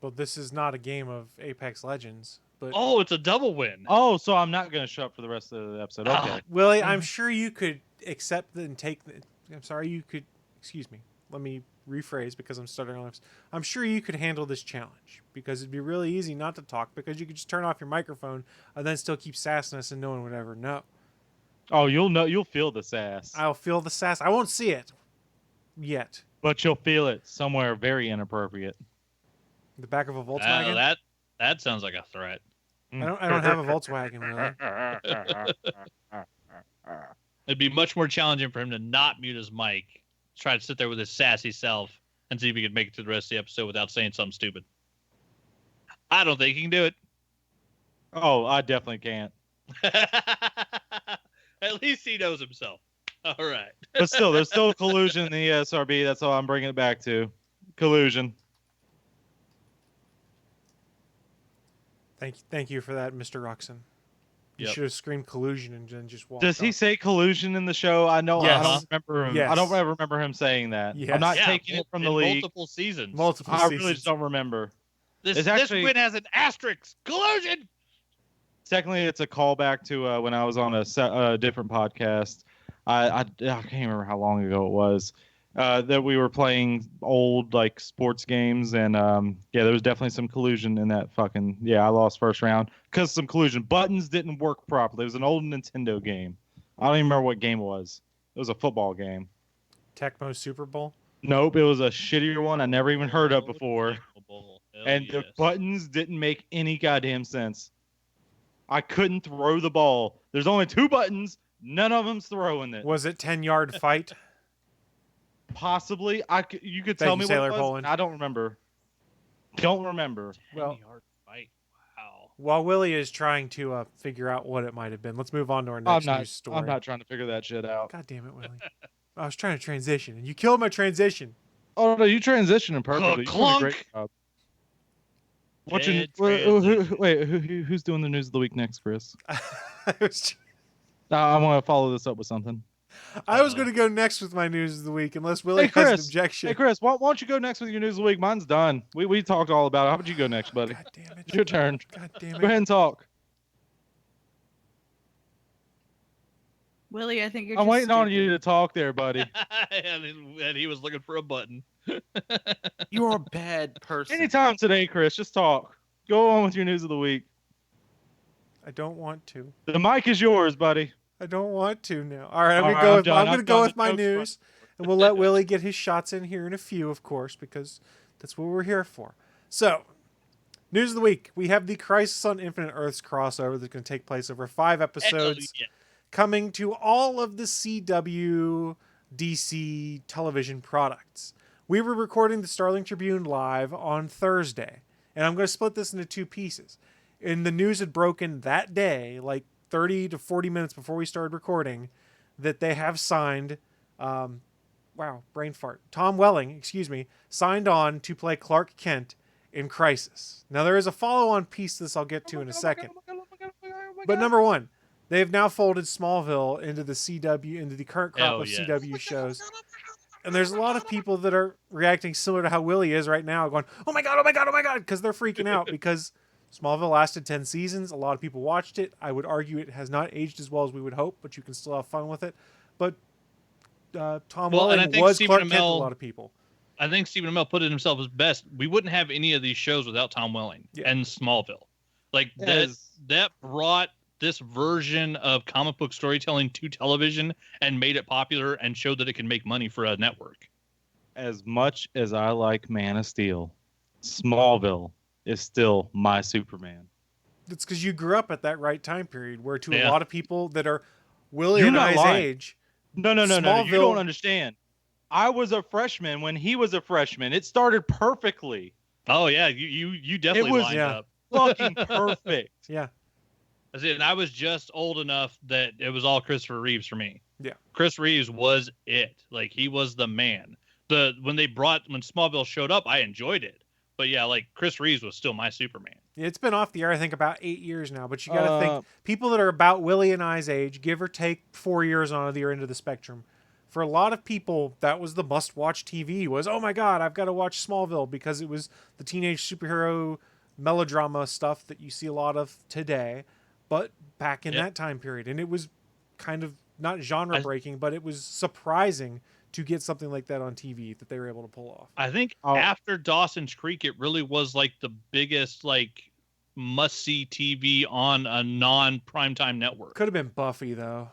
Well, this is not a game of Apex Legends. But Oh, it's a double win. Oh, so I'm not gonna shut up for the rest of the episode. Okay. Ah. Willie, I'm sure you could accept and take the. I'm sorry, you could. Excuse me. Let me rephrase because I'm stuttering on this. I'm sure you could handle this challenge because it'd be really easy not to talk because you could just turn off your microphone and then still keep sassing us and no one would ever know. Oh, you'll feel the sass, I'll feel the sass. I won't see it yet. but you'll feel it somewhere very inappropriate. The back of a Volkswagen. That sounds like a threat. I don't have a Volkswagen, Willie. It'd be much more challenging for him to not mute his mic, try to sit there with his sassy self, and see if he could make it through the rest of the episode without saying something stupid. I don't think he can do it. Oh, I definitely can't. At least he knows himself. All right. But still, there's still collusion in the ESRB. That's all I'm bringing it back to. Collusion. Thank you for that, Mr. Roxon. You Yep. should have screamed collusion and then just walked Does he off. say collusion in the show? I know. Yes. I don't remember him. Yes. I don't ever remember him saying that. Yes. I'm not Yeah, taking it from the in league. multiple seasons. multiple I seasons? really just don't remember. This It's actually- win has an asterisk. Collusion. Secondly, it's a callback to when I was on a different podcast. I can't remember how long ago it was that we were playing old like sports games, and there was definitely some collusion in that fucking. Yeah, I lost first round because some collusion. Buttons didn't work properly. It was an old Nintendo game. I don't even remember what game it was. It was a football game. Tecmo Super Bowl. Nope, it was a shittier one I never even heard of before. Hell And the yes. buttons didn't make any goddamn sense. I couldn't throw the ball. There's only 2 buttons. None of them's throwing it. Was it 10-yard fight? Possibly. You could Thank tell you, me Sailor what it was. Poland. I don't remember. Don't remember. Well- 10-yard fight. Wow. While Willie is trying to figure out what it might have been, let's move on to our next news story. I'm not trying to figure that shit out. God damn it, Willie. I was trying to transition, and you killed my transition. Oh no, you transitioning perfectly. You did a great Clunk. job. What's Dead who's doing the news of the week next, Chris? I was I want to follow this up with something. going to go next with my news of the week, unless Willie Hey, has an Chris. objection. Hey Chris, why don't you go next with your news of the week? Mine's done. We talked all about it. How about you go next, buddy? God damn it. It's your turn. God damn Go ahead it. and talk. Willie, I think you're I'm just waiting on stupid. you to talk there, buddy. and he was looking for a button. You're a bad person. Anytime today, Chris, just talk. Go on with your news of the week. I don't want to. The mic is yours, buddy. I don't want to now. All right, I'm All going to right, go I'm with done. I'm going I'm to go done. with The my joke's news, and we'll let Willie get his shots in here in a few, of course, because that's what we're here for. So, news of the week. We have the Crisis on Infinite Earths crossover that's going to take place over 5 episodes, Hallelujah. coming to all of the CW DC television products. We were recording the Starling Tribune live on Thursday, and I'm going to split this into 2 pieces. And the news had broken that day, like 30 to 40 minutes before we started recording that they have signed, brain fart. Tom Welling, signed on to play Clark Kent in Crisis. Now, there is a follow-on piece to this I'll get to in a second. But number one, they've now folded Smallville into the current crop of CW shows. And there's a lot of people that are reacting similar to how Willie is right now, going, oh my God, oh my God, oh my God, because they're freaking out because Smallville lasted 10 seasons. A lot of people watched it. I would argue it has not aged as well as we would hope, but you can still have fun with it. But Tom Welling was Clark Kent to a lot of people. I think Stephen Amell put it himself as best. We wouldn't have any of these shows without Tom Welling and Smallville. Like that brought this version of comic book storytelling to television and made it popular and showed that it can make money for a network. As much as I like Man of Steel, Smallville is still my Superman. It's because you grew up at that right time period where a lot of people that are Willie and I's age. No. You don't understand. I was a freshman when he was a freshman. It started perfectly. Oh, yeah. You definitely lined up. Fucking perfect. Yeah. And I was just old enough that it was all Christopher Reeves for me. Yeah. Chris Reeves was it. Like, he was the man. When Smallville showed up, I enjoyed it. But yeah, like, Chris Reeves was still my Superman. Yeah, it's been off the air, I think, about 8 years now. But you got to think, people that are about Willie and I's age, give or take 4 years on the other end of the spectrum, for a lot of people, that was the must-watch TV. Was, oh my God, I've got to watch Smallville because it was the teenage superhero melodrama stuff that you see a lot of today, but back in that time period. And it was kind of not genre-breaking, but it was surprising to get something like that on TV that they were able to pull off. I think after Dawson's Creek, it really was like the biggest must-see TV on a non-primetime network. Could have been Buffy, though.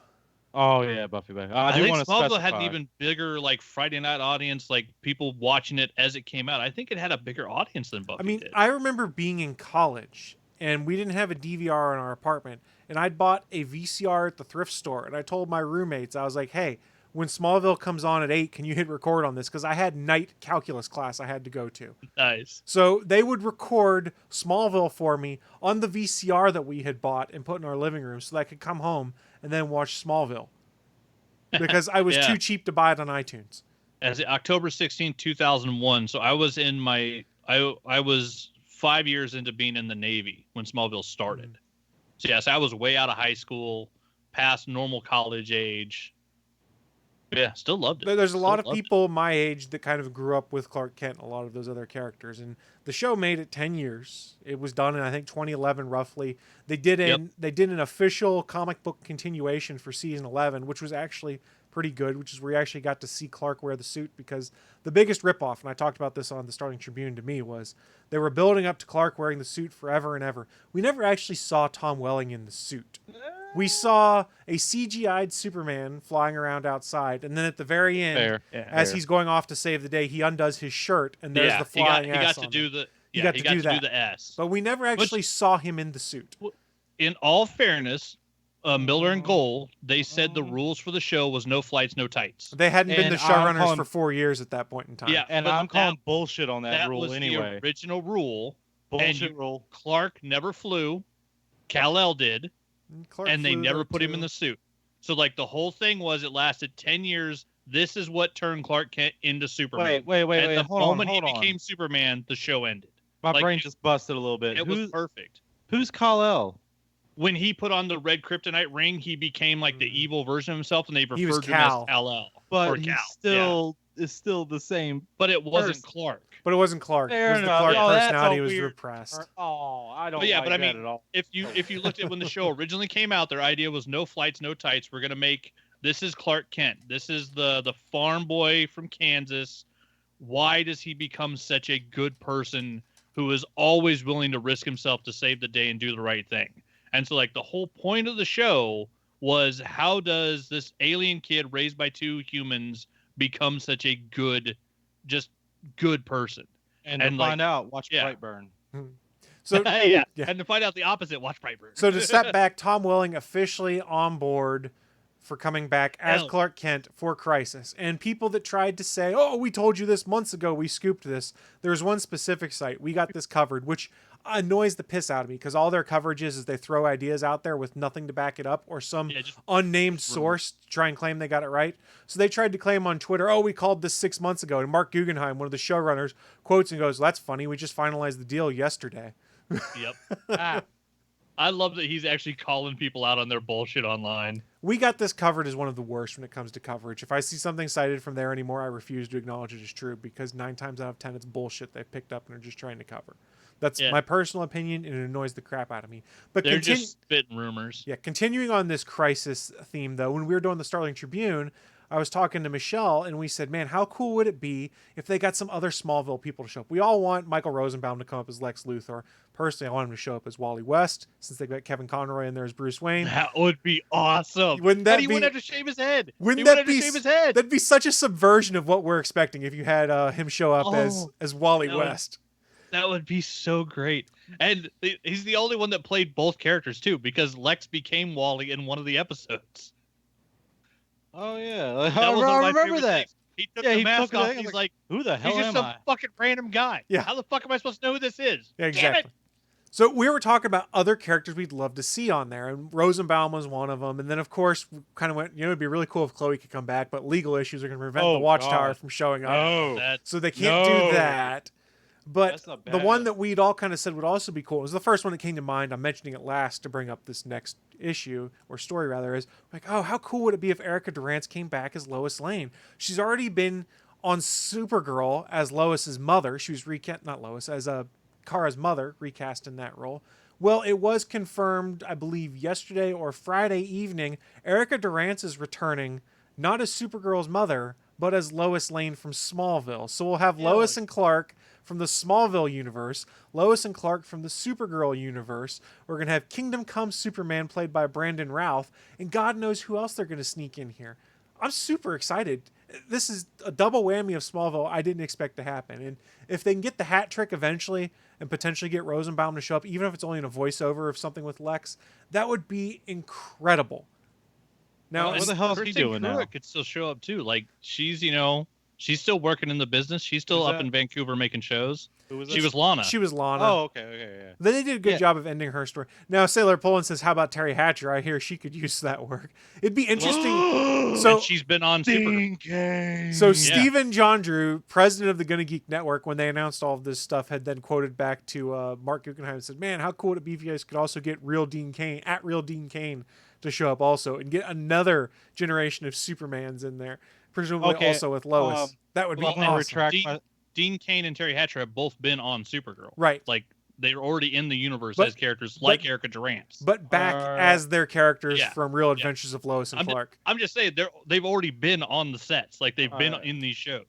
Oh yeah, Buffy. I think Smallville had an even bigger Friday night audience, people watching it as it came out. I think it had a bigger audience than Buffy did. I remember being in college and we didn't have a DVR in our apartment, and I'd bought a VCR at the thrift store, and I told my roommates, I was like, hey, when Smallville comes on at 8, can you hit record on this? Because I had night calculus class I had to go to. Nice. So they would record Smallville for me on the VCR that we had bought and put in our living room so that I could come home and then watch Smallville. Because I was too cheap to buy it on iTunes. As October 16th, 2001. So I was I was 5 years into being in the Navy when Smallville started. So yes, I was way out of high school, past normal college age. Yeah, still loved it. There's a lot of people my age that kind of grew up with Clark Kent and a lot of those other characters. And the show made it 10 years. It was done in, I think, 2011, roughly. They did an official comic book continuation for season 11, which was actually pretty good, which is where you actually got to see Clark wear the suit, because the biggest ripoff, and I talked about this on the Starling Tribune to me, was they were building up to Clark wearing the suit forever and ever. We never actually saw Tom Welling in the suit. We saw a CGI'd Superman flying around outside, and then at the very end, as he's going off to save the day, he undoes his shirt, and there's the flying he got S to do the he got to do the S. But we never actually saw him in the suit. In all fairness, Miller and Gold, they said the rules for the show was no flights, no tights. They hadn't been the showrunners for 4 years at that point in time. Yeah, and I'm calling bullshit on that rule anyway. That was the original rule. Bullshit rule. Clark never flew. Kal-El did. And they never put him in the suit. So the whole thing was it lasted 10 years. This is what turned Clark Kent into Superman. Wait. The moment he became Superman, the show ended. My brain just busted a little bit. It was perfect. Who's Kal-El? When he put on the red kryptonite ring, he became the evil version of himself, and they referred to him as Kal-El. But he is still the same. But it wasn't Clark. But it wasn't Clark. Fair the enough. Clark personality was repressed. I don't like that at all. If you looked at when the show originally came out, their idea was no flights, no tights. We're going to make, this is Clark Kent. This is the farm boy from Kansas. Why does he become such a good person who is always willing to risk himself to save the day and do the right thing? And so the whole point of the show was, how does this alien kid raised by two humans become such a good person? And to find out, watch Brightburn. So and to find out the opposite, watch Brightburn. So to step back, Tom Welling officially on board for coming back as Hell. Clark Kent for Crisis. And people that tried to say, oh, we told you this months ago, we scooped this. There's one specific site, we got this covered, which annoys the piss out of me because all their coverage is they throw ideas out there with nothing to back it up or some unnamed source to try and claim they got it right. So they tried to claim on Twitter, oh, we called this 6 months ago. And Mark Guggenheim, one of the showrunners, quotes and goes, that's funny. We just finalized the deal yesterday. Yep. I love that he's actually calling people out on their bullshit online. We got this covered as one of the worst when it comes to coverage. If I see something cited from there anymore, I refuse to acknowledge it as true because 9 times out of 10, it's bullshit they picked up and are just trying to cover. That's my personal opinion, and it annoys the crap out of me. But they're just spitting rumors. Yeah, continuing on this Crisis theme, though, when we were doing the Starling Tribune, I was talking to Michelle, and we said, man, how cool would it be if they got some other Smallville people to show up? We all want Michael Rosenbaum to come up as Lex Luthor. Personally, I want him to show up as Wally West, since they got Kevin Conroy in there as Bruce Wayne. That would be awesome. Wouldn't that he wouldn't have to shave his head. Wouldn't that be shave his head? That'd be such a subversion of what we're expecting if you had him show up as Wally West. That would be so great. And he's the only one that played both characters, too, because Lex became Wally in one of the episodes. Oh, yeah. I remember that. Things. He took the mask off. He's like, who the hell he's just am some fucking random guy. Yeah. How the fuck am I supposed to know who this is? Yeah, exactly. Damn it. So we were talking about other characters we'd love to see on there, and Rosenbaum was one of them. And then, of course, we kind of went, it'd be really cool if Chloe could come back, but legal issues are going to prevent the Watchtower from showing up. No. So they can't do that. But the one that we'd all kind of said would also be cool, it was the first one that came to mind. I'm mentioning it last to bring up this next issue, or story rather, is like, oh, how cool would it be if Erica Durance came back as Lois Lane? She's already been on Supergirl as Lois's mother. She was as Kara's mother, recast in that role. Well, it was confirmed, I believe, yesterday or Friday evening, Erica Durance is returning, not as Supergirl's mother, but as Lois Lane from Smallville. So we'll have Lois and Clark from the Smallville universe, Lois and Clark from the Supergirl universe. We're going to have Kingdom Come Superman played by Brandon Routh, and God knows who else they're going to sneak in here. I'm super excited. This is a double whammy of Smallville I didn't expect to happen. And if they can get the hat trick eventually and potentially get Rosenbaum to show up, even if it's only in a voiceover of something with Lex, that would be incredible. Now, what the hell is he doing now? Could still show up too. Like she's still working in the business. She's still up in Vancouver making shows. Who was She was Lana. She was Lana. Oh, okay, yeah. Then they did a good job of ending her story. Now, Sailor Pullen says, how about Terry Hatcher? I hear she could use that work. It'd be interesting. So and she's been on Supergirl. So Stephen John Drew, president of the Gonna Geek Network, when they announced all of this stuff, had then quoted back to Mark Guggenheim and said, man, how cool would it be if you guys could also get Real Dean Cain to show up also and get another generation of Supermans in there, presumably also with Lois. That would be awesome. Dean Cain and Terry Hatcher have both been on Supergirl. Right. Like, they're already in the universe as characters like Erica Durance. But back as their characters from Real Adventures of Lois and Clark. I'm just saying, they've already been on the sets. Like, they've been in these shows.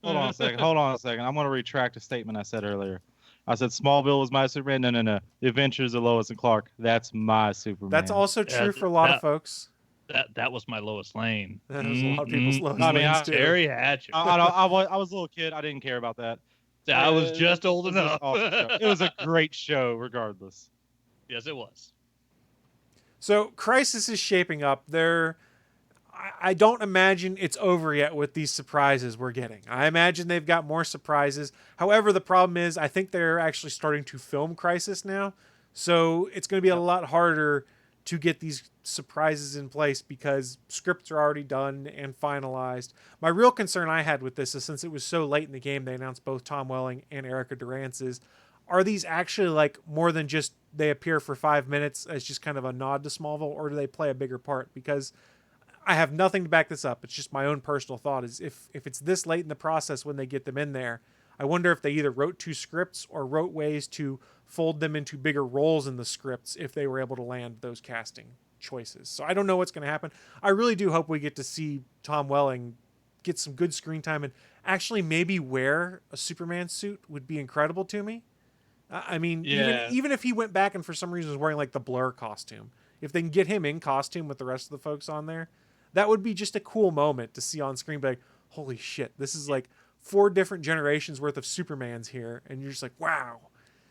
Hold on a second. I'm going to retract a statement I said earlier. I said Smallville was my Superman. No. The Adventures of Lois and Clark. That's my Superman. That's also true for a lot of folks. That was my Lois Lane. That was a lot of people's Lois Lanes too. Terry Hatcher. I was a little kid. I didn't care about that. I was just old enough. It was a great show, regardless. Yes, it was. So Crisis is shaping up. I don't imagine it's over yet with these surprises we're getting. I imagine they've got more surprises. However, the problem is I think they're actually starting to film Crisis now. So it's going to be a lot harder to get these surprises in place because scripts are already done and finalized. My real concern I had with this is since it was so late in the game, they announced both Tom Welling and Erica Durance, are these actually like more than just they appear for 5 minutes as just kind of a nod to Smallville, or do they play a bigger part? Because I have nothing to back this up. It's just my own personal thought is if it's this late in the process when they get them in there, I wonder if they either wrote 2 scripts or wrote ways to fold them into bigger roles in the scripts if they were able to land those casting choices. So I don't know what's going to happen. I really do hope we get to see Tom Welling get some good screen time and actually maybe wear a Superman suit would be incredible to me. I mean, even if he went back and for some reason was wearing like the Blur costume, if they can get him in costume with the rest of the folks on there, that would be just a cool moment to see on screen. Be like, holy shit, this is like 4 different generations worth of Supermans here. And you're just like, wow.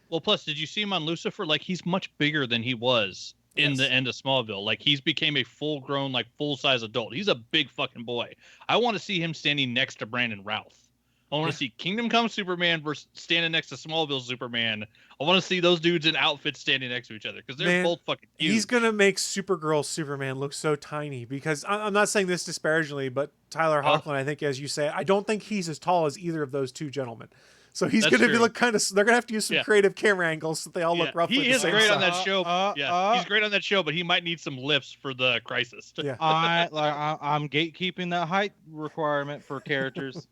Well, plus, did you see him on Lucifer? Like, he's much bigger than he was in the end of Smallville. Like, he's became a full-grown, like, full-size adult. He's a big fucking boy. I want to see him standing next to Brandon Routh. I want to see Kingdom Come Superman versus standing next to Smallville Superman. I want to see those dudes in outfits standing next to each other because they're both fucking huge. He's going to make Supergirl Superman look so tiny because I'm not saying this disparagingly, but Tyler Hoechlin, I think, as you say, I don't think he's as tall as either of those two gentlemen. So he's going to look kind of. They're going to have to use some creative camera angles so they all look roughly the same. He is great size. on that show. He's great on that show, but he might need some lifts for the Crisis. Yeah. I'm gatekeeping that height requirement for characters.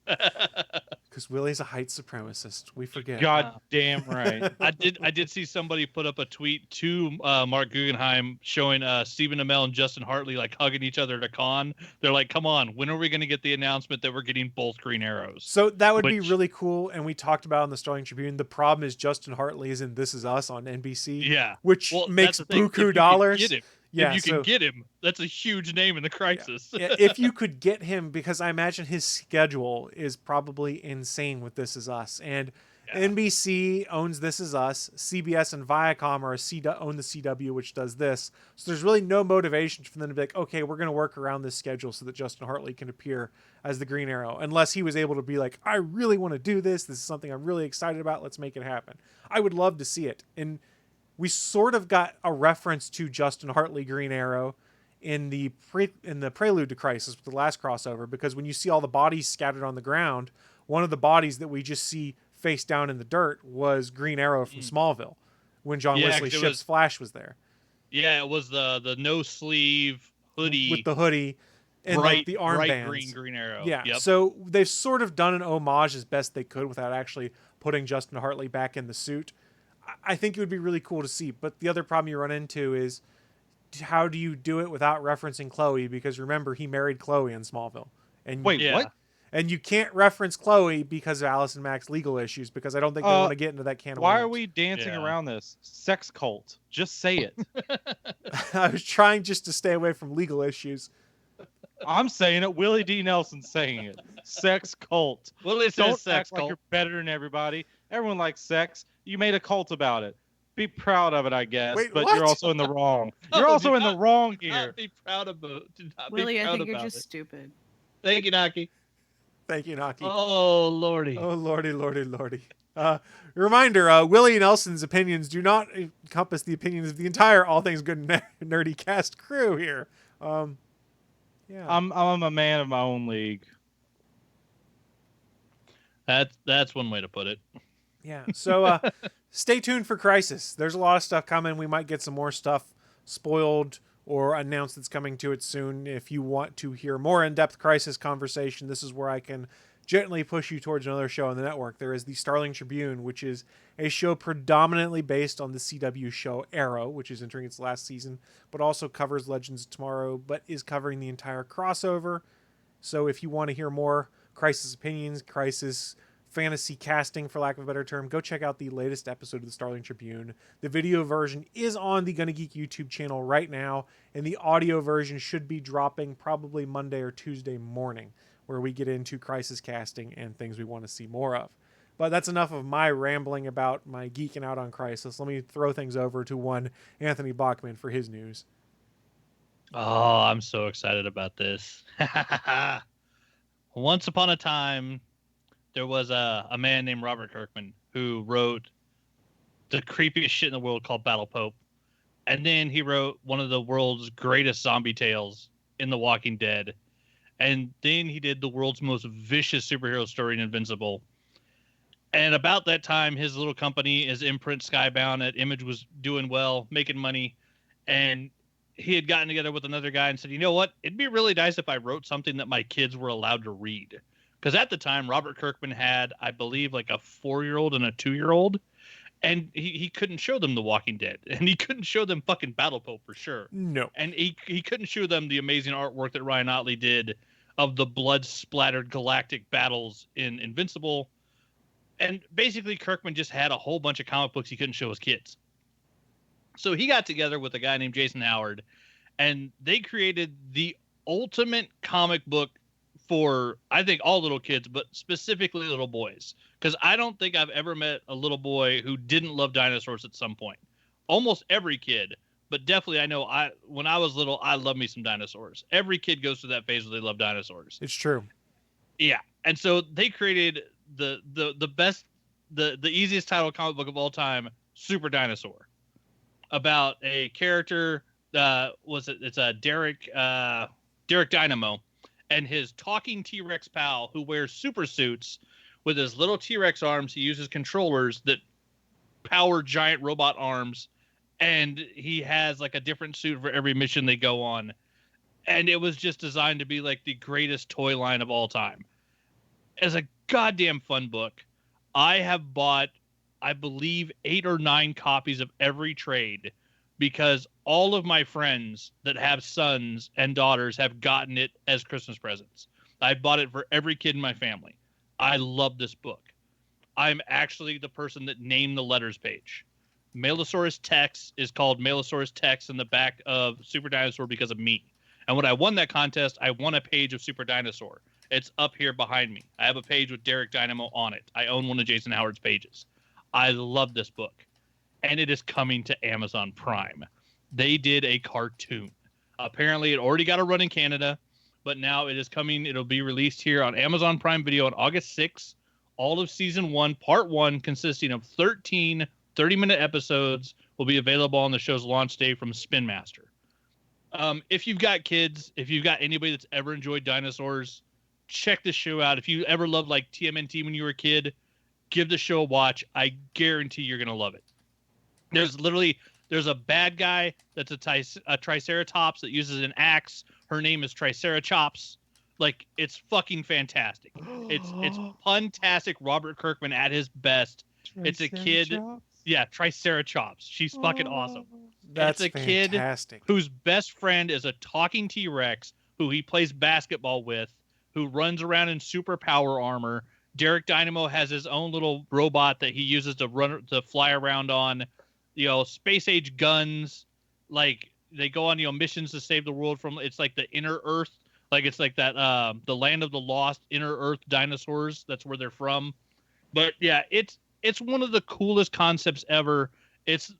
Because Willie's a height supremacist. We forget. God damn right. I did see somebody put up a tweet to Mark Guggenheim showing Stephen Amell and Justin Hartley like hugging each other at a con. They're like, "Come on, when are we going to get the announcement that we're getting both Green Arrows?" So that would be really cool, and we talked about on the Starling Tribune. The problem is Justin Hartley is in This Is Us on NBC. Yeah, which makes buku dollars. Yeah, if you can get him, that's a huge name in the Crisis. Yeah. If you could get him, because I imagine his schedule is probably insane with This Is Us. And NBC owns This Is Us. CBS and Viacom own the CW, which does this. So there's really no motivation for them to be like, okay, we're going to work around this schedule so that Justin Hartley can appear as the Green Arrow. Unless he was able to be like, I really want to do this. This is something I'm really excited about. Let's make it happen. I would love to see it. And we sort of got a reference to Justin Hartley Green Arrow in the prelude to Crisis with the last crossover, because when you see all the bodies scattered on the ground, one of the bodies that we just see face down in the dirt was Green Arrow from Smallville when John Wesley Shipp's Flash was there. Yeah, it was the no sleeve hoodie with the hoodie and bright, the armbands. Bright Green Arrow. Yeah, yep. So they've sort of done an homage as best they could without actually putting Justin Hartley back in the suit. I think it would be really cool to see, but the other problem you run into is how do you do it without referencing Chloe? Because remember, he married Chloe in Smallville. And what? And you can't reference Chloe because of Allison Mack's legal issues, because I don't think they want to get into that can of worms. Why are we dancing around this? Sex cult. Just say it. I was trying just to stay away from legal issues. I'm saying it. Willie D. Nelson's saying it. Sex cult. Willie says Don't sex act cult. like you're better than everybody. Everyone likes sex. You made a cult about it. Be proud of it, I guess. Wait, but what? you're also in the wrong. You're also in the wrong Do here. not be proud of it. Willie, I think you're just stupid. Thank you, Naki. Thank you, Naki. Oh, lordy. Oh, lordy, lordy, lordy. Reminder, Willie Nelson's opinions do not encompass the opinions of the entire All Things Good Nerdy cast crew here. Yeah. I'm a man of my own league. That's one way to put it. Yeah. So stay tuned for Crisis. There's a lot of stuff coming. We might get some more stuff spoiled or announced that's coming to it soon. If you want to hear more in-depth Crisis conversation, this is where I can gently push you towards another show on the network. There is the Starling Tribune, which is a show predominantly based on the CW show Arrow, which is entering its last season, but also covers Legends of Tomorrow, but is covering the entire crossover. So if you want to hear more Crisis opinions, Crisis fantasy casting, for lack of a better term, go check out the latest episode of the Starling Tribune. The video version is on the Gonna Geek YouTube channel right now, and the audio version should be dropping probably Monday or Tuesday morning, where we get into Crisis casting and things we want to see more of. But that's enough of my rambling about my geeking out on Crisis. Let me throw things over to one Anthony Bachman for his news. Oh, I'm so excited about this. Once upon a time, there was a man named Robert Kirkman who wrote the creepiest shit in the world called Battle Pope. And then he wrote one of the world's greatest zombie tales in The Walking Dead. And then he did the world's most vicious superhero story in Invincible. And about that time, his little company, his imprint Skybound at Image, was doing well, making money. And he had gotten together with another guy and said, you know what? It'd be really nice if I wrote something that my kids were allowed to read. Because at the time, Robert Kirkman had, I believe, like a 4-year-old and a 2-year-old. And he couldn't show them The Walking Dead. And he couldn't show them fucking Battle Pope for sure. No. And he couldn't show them the amazing artwork that Ryan Otley did of the blood-splattered galactic battles in Invincible. And basically, Kirkman just had a whole bunch of comic books he couldn't show his kids. So he got together with a guy named Jason Howard, and they created the ultimate comic book for, I think, all little kids, but specifically little boys. Because I don't think I've ever met a little boy who didn't love dinosaurs at some point. Almost every kid, but definitely I know when I was little, I loved me some dinosaurs. Every kid goes through that phase where they love dinosaurs. It's true. Yeah, and so they created the best, the easiest title comic book of all time, Super Dinosaur, about a character. It's a Derek Dynamo, and his talking T-Rex pal who wears super suits with his little T-Rex arms. He uses controllers that power giant robot arms, and he has like a different suit for every mission they go on. And it was just designed to be like the greatest toy line of all time. As a goddamn fun book. I have bought, I believe, 8 or 9 copies of every trade because all of my friends that have sons and daughters have gotten it as Christmas presents. I bought it for every kid in my family. I love this book. I'm actually the person that named the letters page. Mailosaurus Tex is called Mailosaurus Tex in the back of Super Dinosaur because of me. And when I won that contest, I won a page of Super Dinosaur. It's up here behind me. I have a page with Derek Dynamo on it. I own one of Jason Howard's pages. I love this book. And it is coming to Amazon Prime. They did a cartoon. Apparently, it already got a run in Canada, but now it is coming. It'll be released here on Amazon Prime Video on August 6th. All of Season 1, Part 1, consisting of 13 30-minute episodes, will be available on the show's launch day from Spin Master. If you've got kids, if you've got anybody that's ever enjoyed dinosaurs, check this show out. If you ever loved like TMNT when you were a kid, give the show a watch. I guarantee you're going to love it. There's a bad guy that's a Triceratops that uses an axe. Her name is Triceratops. Like, it's fucking fantastic. It's puntastic Robert Kirkman at his best. It's a kid. Yeah, Triceratops. She's fucking awesome. That's it's a fantastic. Kid whose best friend is a talking T-Rex who he plays basketball with, who runs around in super power armor. Derek Dynamo has his own little robot that he uses to fly around on, space age guns. Like, they go on, missions to save the world from, it's like the inner Earth. Like, it's like that, the land of the lost inner Earth dinosaurs. That's where they're from. But yeah, it's one of the coolest concepts ever. It's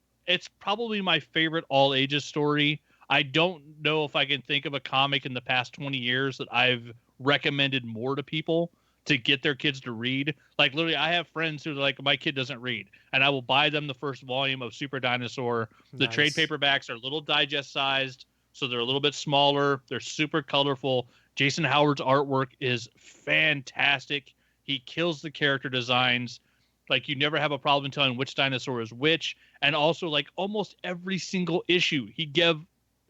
probably my favorite all ages story. I don't know if I can think of a comic in the past 20 years that I've recommended more to people to get their kids to read. Like, literally, I have friends who are like, my kid doesn't read, and I will buy them the first volume of Super Dinosaur. The Nice. trade paperbacks are little digest sized, so they're a little bit smaller. They're super colorful. Jason Howard's artwork is fantastic. He kills the character designs. Like, you never have a problem telling which dinosaur is which. And also, like, almost every single issue, he gave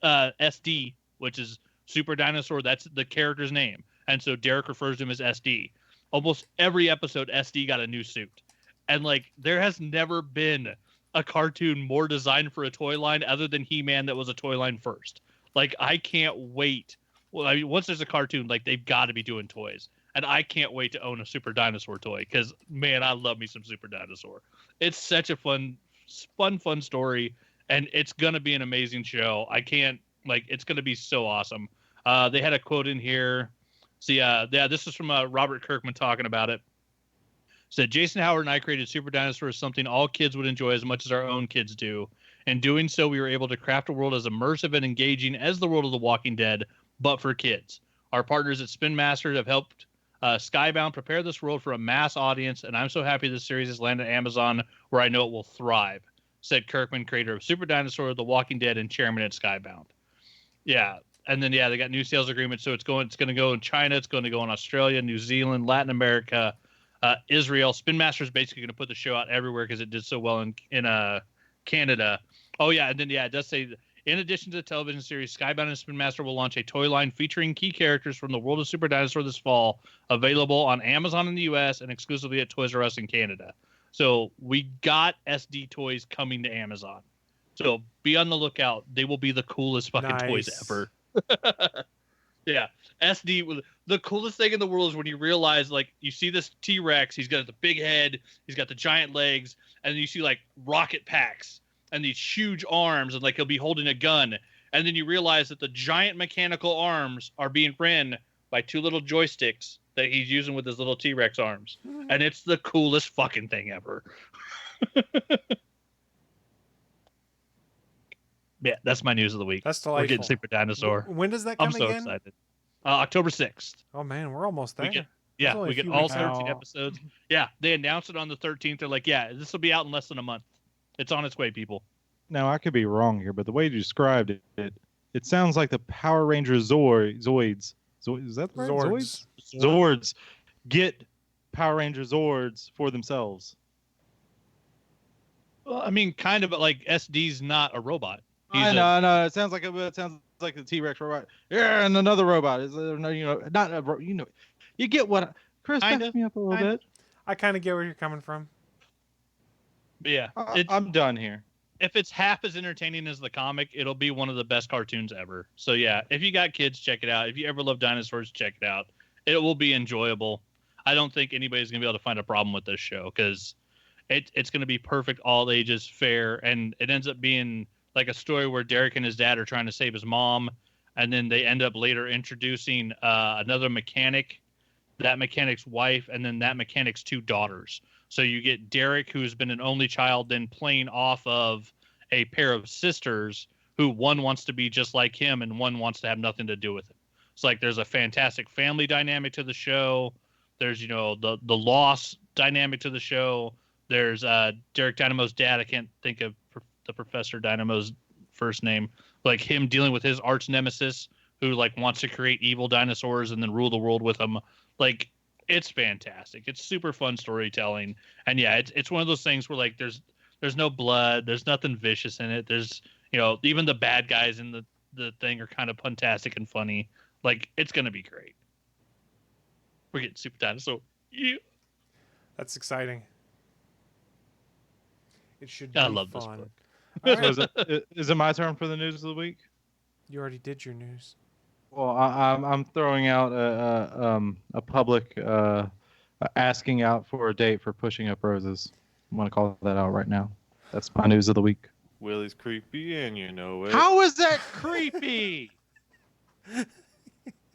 SD, which is Super Dinosaur. That's the character's name. And so Derek refers to him as SD. Almost every episode, SD got a new suit. And, like, there has never been a cartoon more designed for a toy line other than He-Man that was a toy line first. Like, I can't wait. Well, I mean, once there's a cartoon, like, they've got to be doing toys. And I can't wait to own a Super Dinosaur toy because, man, I love me some Super Dinosaur. It's such a fun story, and it's going to be an amazing show. It's going to be so awesome. They had a quote in here. See, this is from Robert Kirkman talking about it. Said, Jason Howard and I created Super Dinosaur as something all kids would enjoy as much as our own kids do. In doing so, we were able to craft a world as immersive and engaging as the world of The Walking Dead, but for kids. Our partners at Spin Master have helped Skybound prepare this world for a mass audience, and I'm so happy this series has landed on Amazon, where I know it will thrive, said Kirkman, creator of Super Dinosaur, The Walking Dead, and chairman at Skybound. Yeah, and then they got new sales agreements, so it's going to go in China, it's going to go in Australia, New Zealand, Latin America, Israel. Spin Master is basically going to put the show out everywhere because it did so well in Canada. Oh yeah, and then it does say, in addition to the television series, Skybound and Spin Master will launch a toy line featuring key characters from the world of Super Dinosaur this fall, available on Amazon in the U.S. and exclusively at Toys R Us in Canada. So we got SD toys coming to Amazon. So be on the lookout. They will be the coolest fucking toys ever. Yeah. SD, the coolest thing in the world is when you realize, like, you see this T-Rex, he's got the big head, he's got the giant legs, and you see, like, rocket packs and these huge arms, and like he'll be holding a gun, and then you realize that the giant mechanical arms are being ran by 2 little joysticks that he's using with his little T-Rex arms, and it's the coolest fucking thing ever. Yeah, that's my news of the week. That's We're delightful. getting Super Dinosaur. When does that come I'm so again? excited. October 6th. Oh man, we're almost there. We get, There's yeah, only we a get few all weeks 13 out. episodes. Yeah, they announced it on the 13th. They're like, yeah, this will be out in less than a month. It's on its way, people. Now I could be wrong here, but the way you described it sounds like the Power Ranger Zoids. Is that right? Zords. Zords get Power Ranger Zords for themselves. Well, I mean, kind of, but like SD's not a robot. I know. It sounds like the T-Rex robot. Yeah, and another robot is you get what Chris back me up a little bit. I kind of get where you're coming from. Yeah, I'm done here. If it's half as entertaining as the comic, it'll be one of the best cartoons ever. So yeah, if you got kids, check it out. If you ever love dinosaurs, check it out. It will be enjoyable. I don't think anybody's gonna be able to find a problem with this show because it's gonna be perfect, all ages, fair, and it ends up being like a story where Derek and his dad are trying to save his mom, and then they end up later introducing another mechanic, that mechanic's wife, and then that mechanic's 2 daughters. So you get Derek, who's been an only child, then playing off of a pair of sisters who one wants to be just like him and one wants to have nothing to do with him. It's like there's a fantastic family dynamic to the show. There's, the loss dynamic to the show. There's Derek Dynamo's dad. I can't think of the Professor Dynamo's first name. Like him dealing with his arch nemesis who like wants to create evil dinosaurs and then rule the world with them. Like, it's fantastic. It's super fun storytelling. And yeah, it's one of those things where like there's no blood, there's nothing vicious in it. There's, even the bad guys in the thing are kind of fantastic and funny. Like, it's going to be great. We're getting Super Dinosaur. Yeah. That's exciting. It should be I love fun. this book. All right. Is it my turn for the news of the week? You already did your news. Well, I'm throwing out a public asking out for a date for Pushing Up Roses. I'm gonna call that out right now. That's my news of the week. Willie's creepy, and you know it. How is that creepy?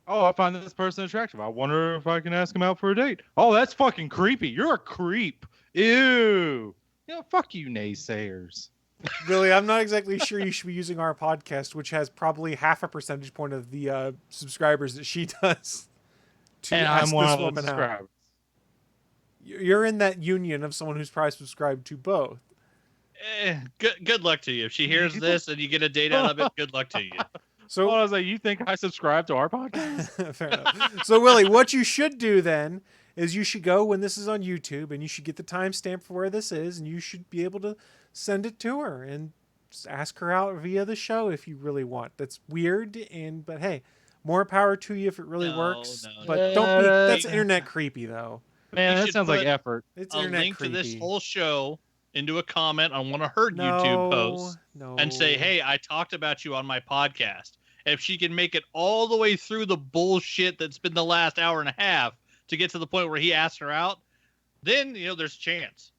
Oh, I find this person attractive. I wonder if I can ask him out for a date. Oh, that's fucking creepy. You're a creep. Ew. Fuck you, naysayers. Really, I'm not exactly sure you should be using our podcast, which has probably half a percentage point of the subscribers that she does. And I'm one of those subscribers. You're in that union of someone who's probably subscribed to both. Good luck to you. If she hears this and you get a date out of it, good luck to you. So I was like, you think I subscribe to our podcast? Fair enough. So Willie, what you should do then is you should go when this is on YouTube and you should get the timestamp for where this is, and you should be able to send it to her and just ask her out via the show if you really want. That's weird, but hey, more power to you if it really works. But don't be. That's internet creepy though. Man, that sounds like effort. It's a internet link creepy. to this whole show into a comment on one of her YouTube posts and say, hey, I talked about you on my podcast. If she can make it all the way through the bullshit that's been the last hour and a half to get to the point where he asked her out, then there's a chance.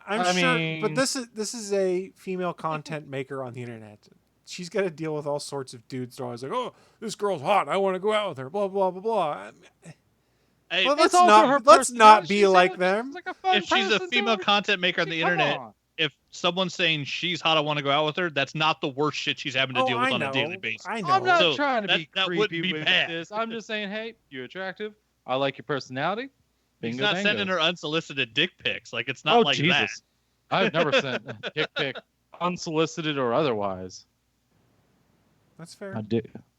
I'm sure, but this is a female content maker on the internet. She's got to deal with all sorts of dudes. They're always like, "Oh, this girl's hot. I want to go out with her." Blah blah blah blah. Hey, well, let's not be like them. If she's a female content maker on the internet, if someone's saying she's hot, I want to go out with her, that's not the worst shit she's having to deal with on a daily basis. I know. I'm not trying to be creepy with bad. this. I'm just saying, hey, you're attractive. I like your personality. He's Bingo not dango. sending her unsolicited dick pics. Like, it's not like Jesus. that. I've never sent a dick pic, unsolicited or otherwise. That's fair.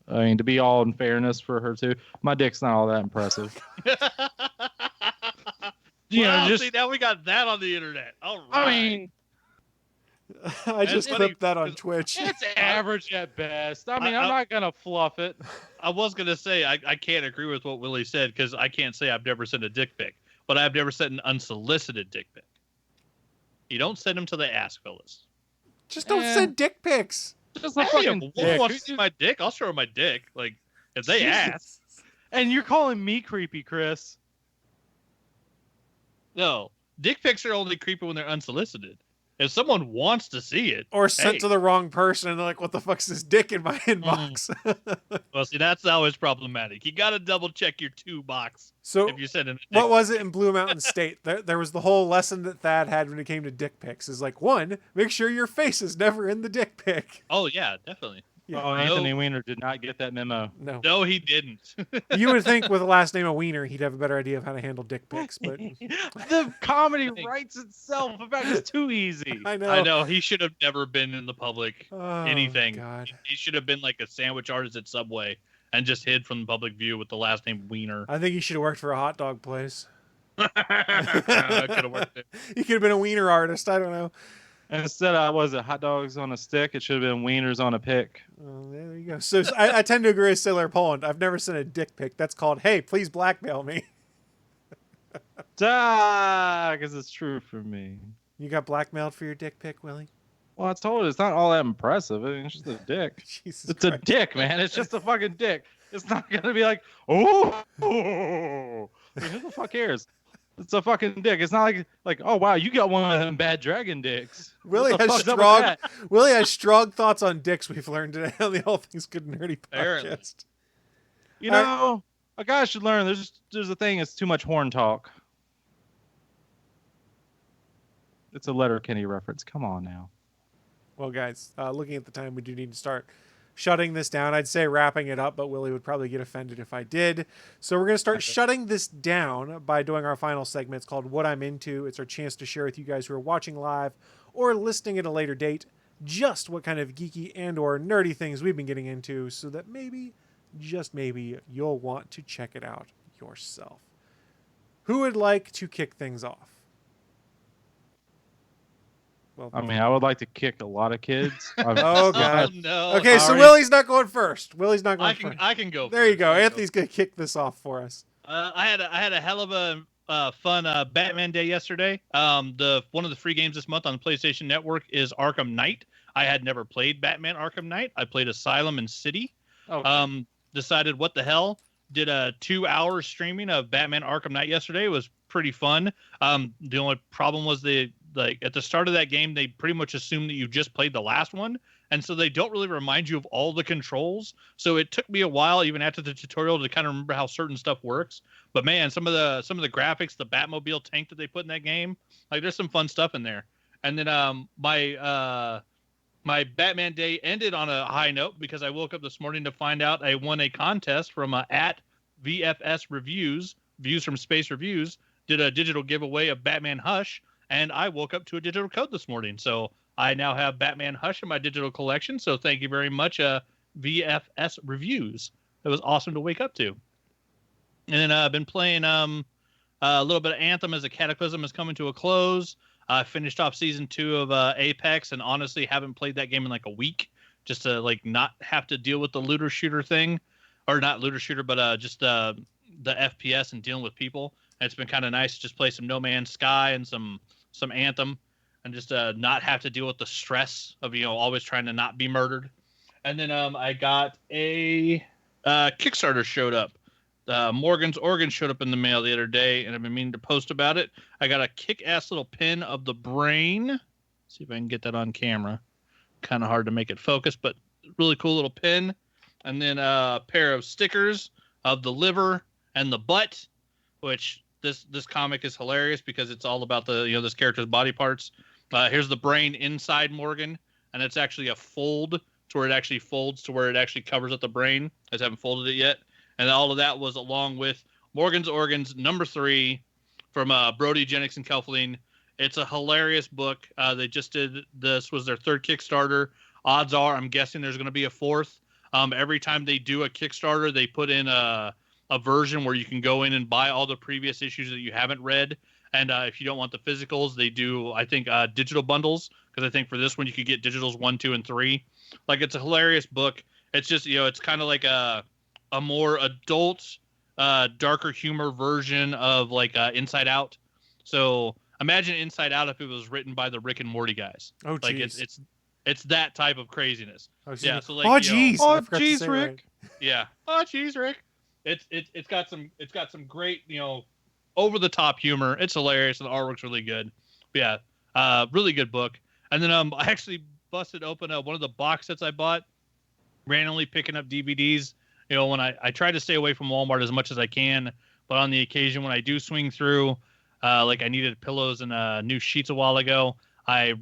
I mean, to be all in fairness for her too, my dick's not all that impressive. See, now we got that on the internet. All right. I mean, I just clipped that on Twitch. It's average at best. I mean, I'm not gonna fluff it. I was gonna say I can't agree with what Willie said because I can't say I've never sent a dick pic, but I've never sent an unsolicited dick pic. You don't send them till they ask, fellas. Just don't send dick pics. Just a fucking dick. Wants to see my dick? I'll show her my dick. Like, if they ask. And you're calling me creepy, Chris. No. Dick pics are only creepy when they're unsolicited. If someone wants to see it, or sent to the wrong person, and they're like, "What the fuck's this dick in my inbox?" Well, see, that's always problematic. You got to double check your 2 box So, if you send in. what was it in Blue Mountain State? There was the whole lesson that Thad had when it came to dick pics. Is like, 1, make sure your face is never in the dick pic. Oh yeah, definitely. Yeah. Oh, Anthony Weiner did not get that memo. No, he didn't. You would think with the last name of Wiener, he'd have a better idea of how to handle dick pics, but The comedy writes itself. In fact, it's too easy. I know. I know he should have never been in the public anything. God. He should have been like a sandwich artist at Subway and just hid from the public view with the last name Wiener. I think he should have worked for a hot dog place. I could have worked it. He could have been a wiener artist. I don't know. And instead of, was it hot dogs on a stick? It should have been wieners on a pick. Oh, there you go. So I tend to agree with Sailor Poland. I've never sent a dick pic. That's called, hey, please blackmail me. Because it's true for me. You got blackmailed for your dick pic, Willie? Well, I told you, it's not all that impressive. I mean, it's just a dick. Jesus It's a Christ. dick, man. It's just a fucking dick. It's not going to be like, oh. I mean, who the fuck cares? It's a fucking dick. It's not like, oh, wow, you got one of them bad dragon dicks. Willie What the has fuck's up with that? Willie has strong thoughts on dicks we've learned today on the All Things Good and Nerdy Apparently. podcast. You know, a guy should learn. There's a thing. It's too much horn talk. It's a Letterkenny reference. Come on now. Well, guys, looking at the time, we do need to start shutting this down. I'd say wrapping it up, but Willie would probably get offended if I did. So we're going to start shutting this down by doing our final segment. It's called What I'm Into. It's our chance to share with you guys who are watching live or listening at a later date just what kind of geeky and or nerdy things we've been getting into so that maybe, just maybe, you'll want to check it out yourself. Who would like to kick things off? Well, I mean, I would like to kick a lot of kids. Oh, God. Oh, no. Okay, so Sorry. Willie's not going first. Willie's not going first. I can go. There you first. go. I can Anthony's going to kick this off for us. I had a hell of a fun Batman day yesterday. One of the free games this month on the PlayStation Network is Arkham Knight. I had never played Batman Arkham Knight. I played Asylum and City. Okay. Decided what the hell. Did a 2-hour streaming of Batman Arkham Knight yesterday. It was pretty fun. The only problem was at the start of that game, they pretty much assume that you just played the last one. And so they don't really remind you of all the controls. So it took me a while, even after the tutorial, to kind of remember how certain stuff works. But man, some of the graphics, the Batmobile tank that they put in that game, like there's some fun stuff in there. And then my Batman day ended on a high note because I woke up this morning to find out I won a contest from at VFS Reviews, Views from Space Reviews, did a digital giveaway of Batman Hush, and I woke up to a digital code this morning. So I now have Batman Hush in my digital collection. So thank you very much, VFS Reviews. It was awesome to wake up to. And then I've been playing a little bit of Anthem as a Cataclysm is coming to a close. I finished off season 2 of Apex, and honestly haven't played that game in like a week, just to like not have to deal with the looter shooter thing, or not looter shooter, but just the FPS and dealing with people. And it's been kind of nice to just play some No Man's Sky and some Anthem, and just not have to deal with the stress of always trying to not be murdered. And then I got a Kickstarter showed up. Morgan's Organ showed up in the mail the other day, and I've been meaning to post about it. I got a kick-ass little pin of the brain. See if I can get that on camera. Kind of hard to make it focus, but really cool little pin. And then a pair of stickers of the liver and the butt, which this comic is hilarious because it's all about this character's body parts. Here's the brain inside Morgan, and it's actually a fold to where it actually folds to where it actually covers up the brain. I just haven't folded it yet. And all of that was along with Morgan's Organs #3 from Brody, Jennings, and Kelfling. It's a hilarious book. They just did this was their 3rd Kickstarter. Odds are, I'm guessing there's going to be a 4th. Every time they do a Kickstarter, they put in a version where you can go in and buy all the previous issues that you haven't read. And if you don't want the physicals, they do, I think, digital bundles. Because I think for this one, you could get digitals 1, 2, and 3. Like, it's a hilarious book. It's just, it's kind of like a more adult, darker humor version of like Inside Out. So imagine Inside Out if it was written by the Rick and Morty guys. Oh, like geez. it's that type of craziness. Oh, yeah. So like, oh, jeez. Oh, jeez, Rick. Yeah. Oh, jeez, Rick. It's got some great over the top humor. It's hilarious and the artwork's really good. But yeah, really good book. And then I actually busted open one of the box sets I bought, randomly picking up DVDs. You know, when I try to stay away from Walmart as much as I can, but on the occasion when I do swing through, like I needed pillows and new sheets a while ago, I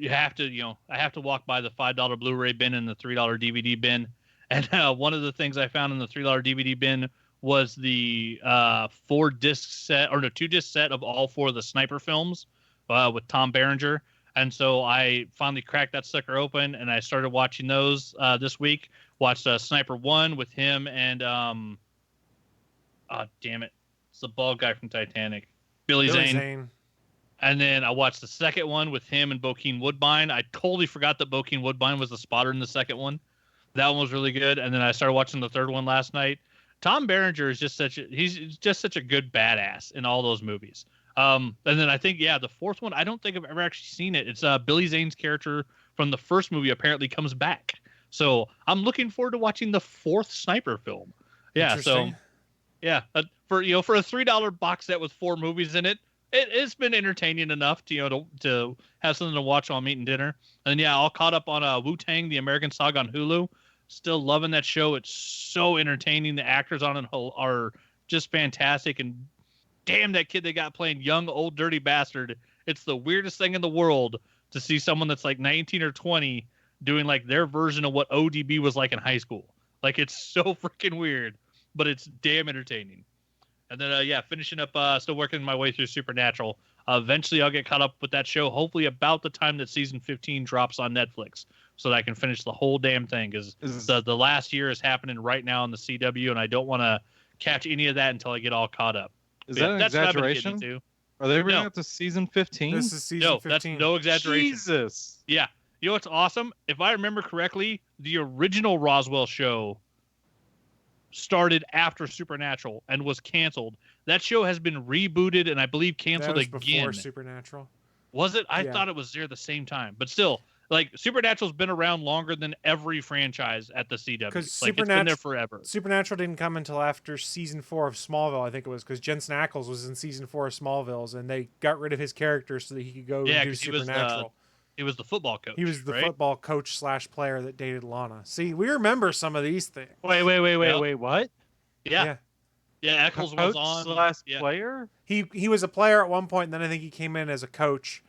have to walk by the $5 Blu-ray bin and the $3 DVD bin. And one of the things I found in the $3 DVD bin was the 2-disc set of all 4 of the Sniper films with Tom Berenger. And so I finally cracked that sucker open, and I started watching those this week. Watched Sniper 1 with him and it's the bald guy from Titanic, Billy Zane. And then I watched the second one with him and Bokeem Woodbine. I totally forgot that Bokeem Woodbine was the spotter in the second one. That one was really good. And then I started watching the third one last night. Tom Berenger is just such a good badass in all those movies. And then I think, the fourth one, I don't think I've ever actually seen it. It's Billy Zane's character from the first movie apparently comes back. So I'm looking forward to watching the 4th Sniper film. Yeah. So for a $3 box set with 4 movies in it, it's been entertaining enough to have something to watch while I'm eating dinner. And all caught up on Wu-Tang, the American Saga on Hulu. Still loving that show. It's so entertaining. The actors on it are just fantastic. And damn, that kid they got playing young, old, dirty bastard. It's the weirdest thing in the world to see someone that's like 19 or 20 doing like their version of what ODB was like in high school. Like, it's so freaking weird, but it's damn entertaining. And then, finishing up, still working my way through Supernatural. Eventually, I'll get caught up with that show, hopefully about the time that season 15 drops on Netflix, so that I can finish the whole damn thing. Because the last year is happening right now on the CW, and I don't want to catch any of that until I get all caught up. Is that an exaggeration? Are they bringing up to season 15? This is season 15. That's no exaggeration. Jesus. Yeah. You know what's awesome? If I remember correctly, the original Roswell show started after Supernatural and was canceled. That show has been rebooted and I believe canceled again. Before Supernatural. Was it? I thought it was there the same time. But still, like, Supernatural's been around longer than every franchise at the CW. Because it's been there forever. Supernatural didn't come until after season 4 of Smallville, I think it was, because Jensen Ackles was in season 4 of Smallville, and they got rid of his character so that he could go and do Supernatural. He was the football coach. He was the football coach / player that dated Lana. See, we remember some of these things. Wait, what? Yeah. Yeah, Eccles was on / player. He was a player at one point, and then I think he came in as a coach,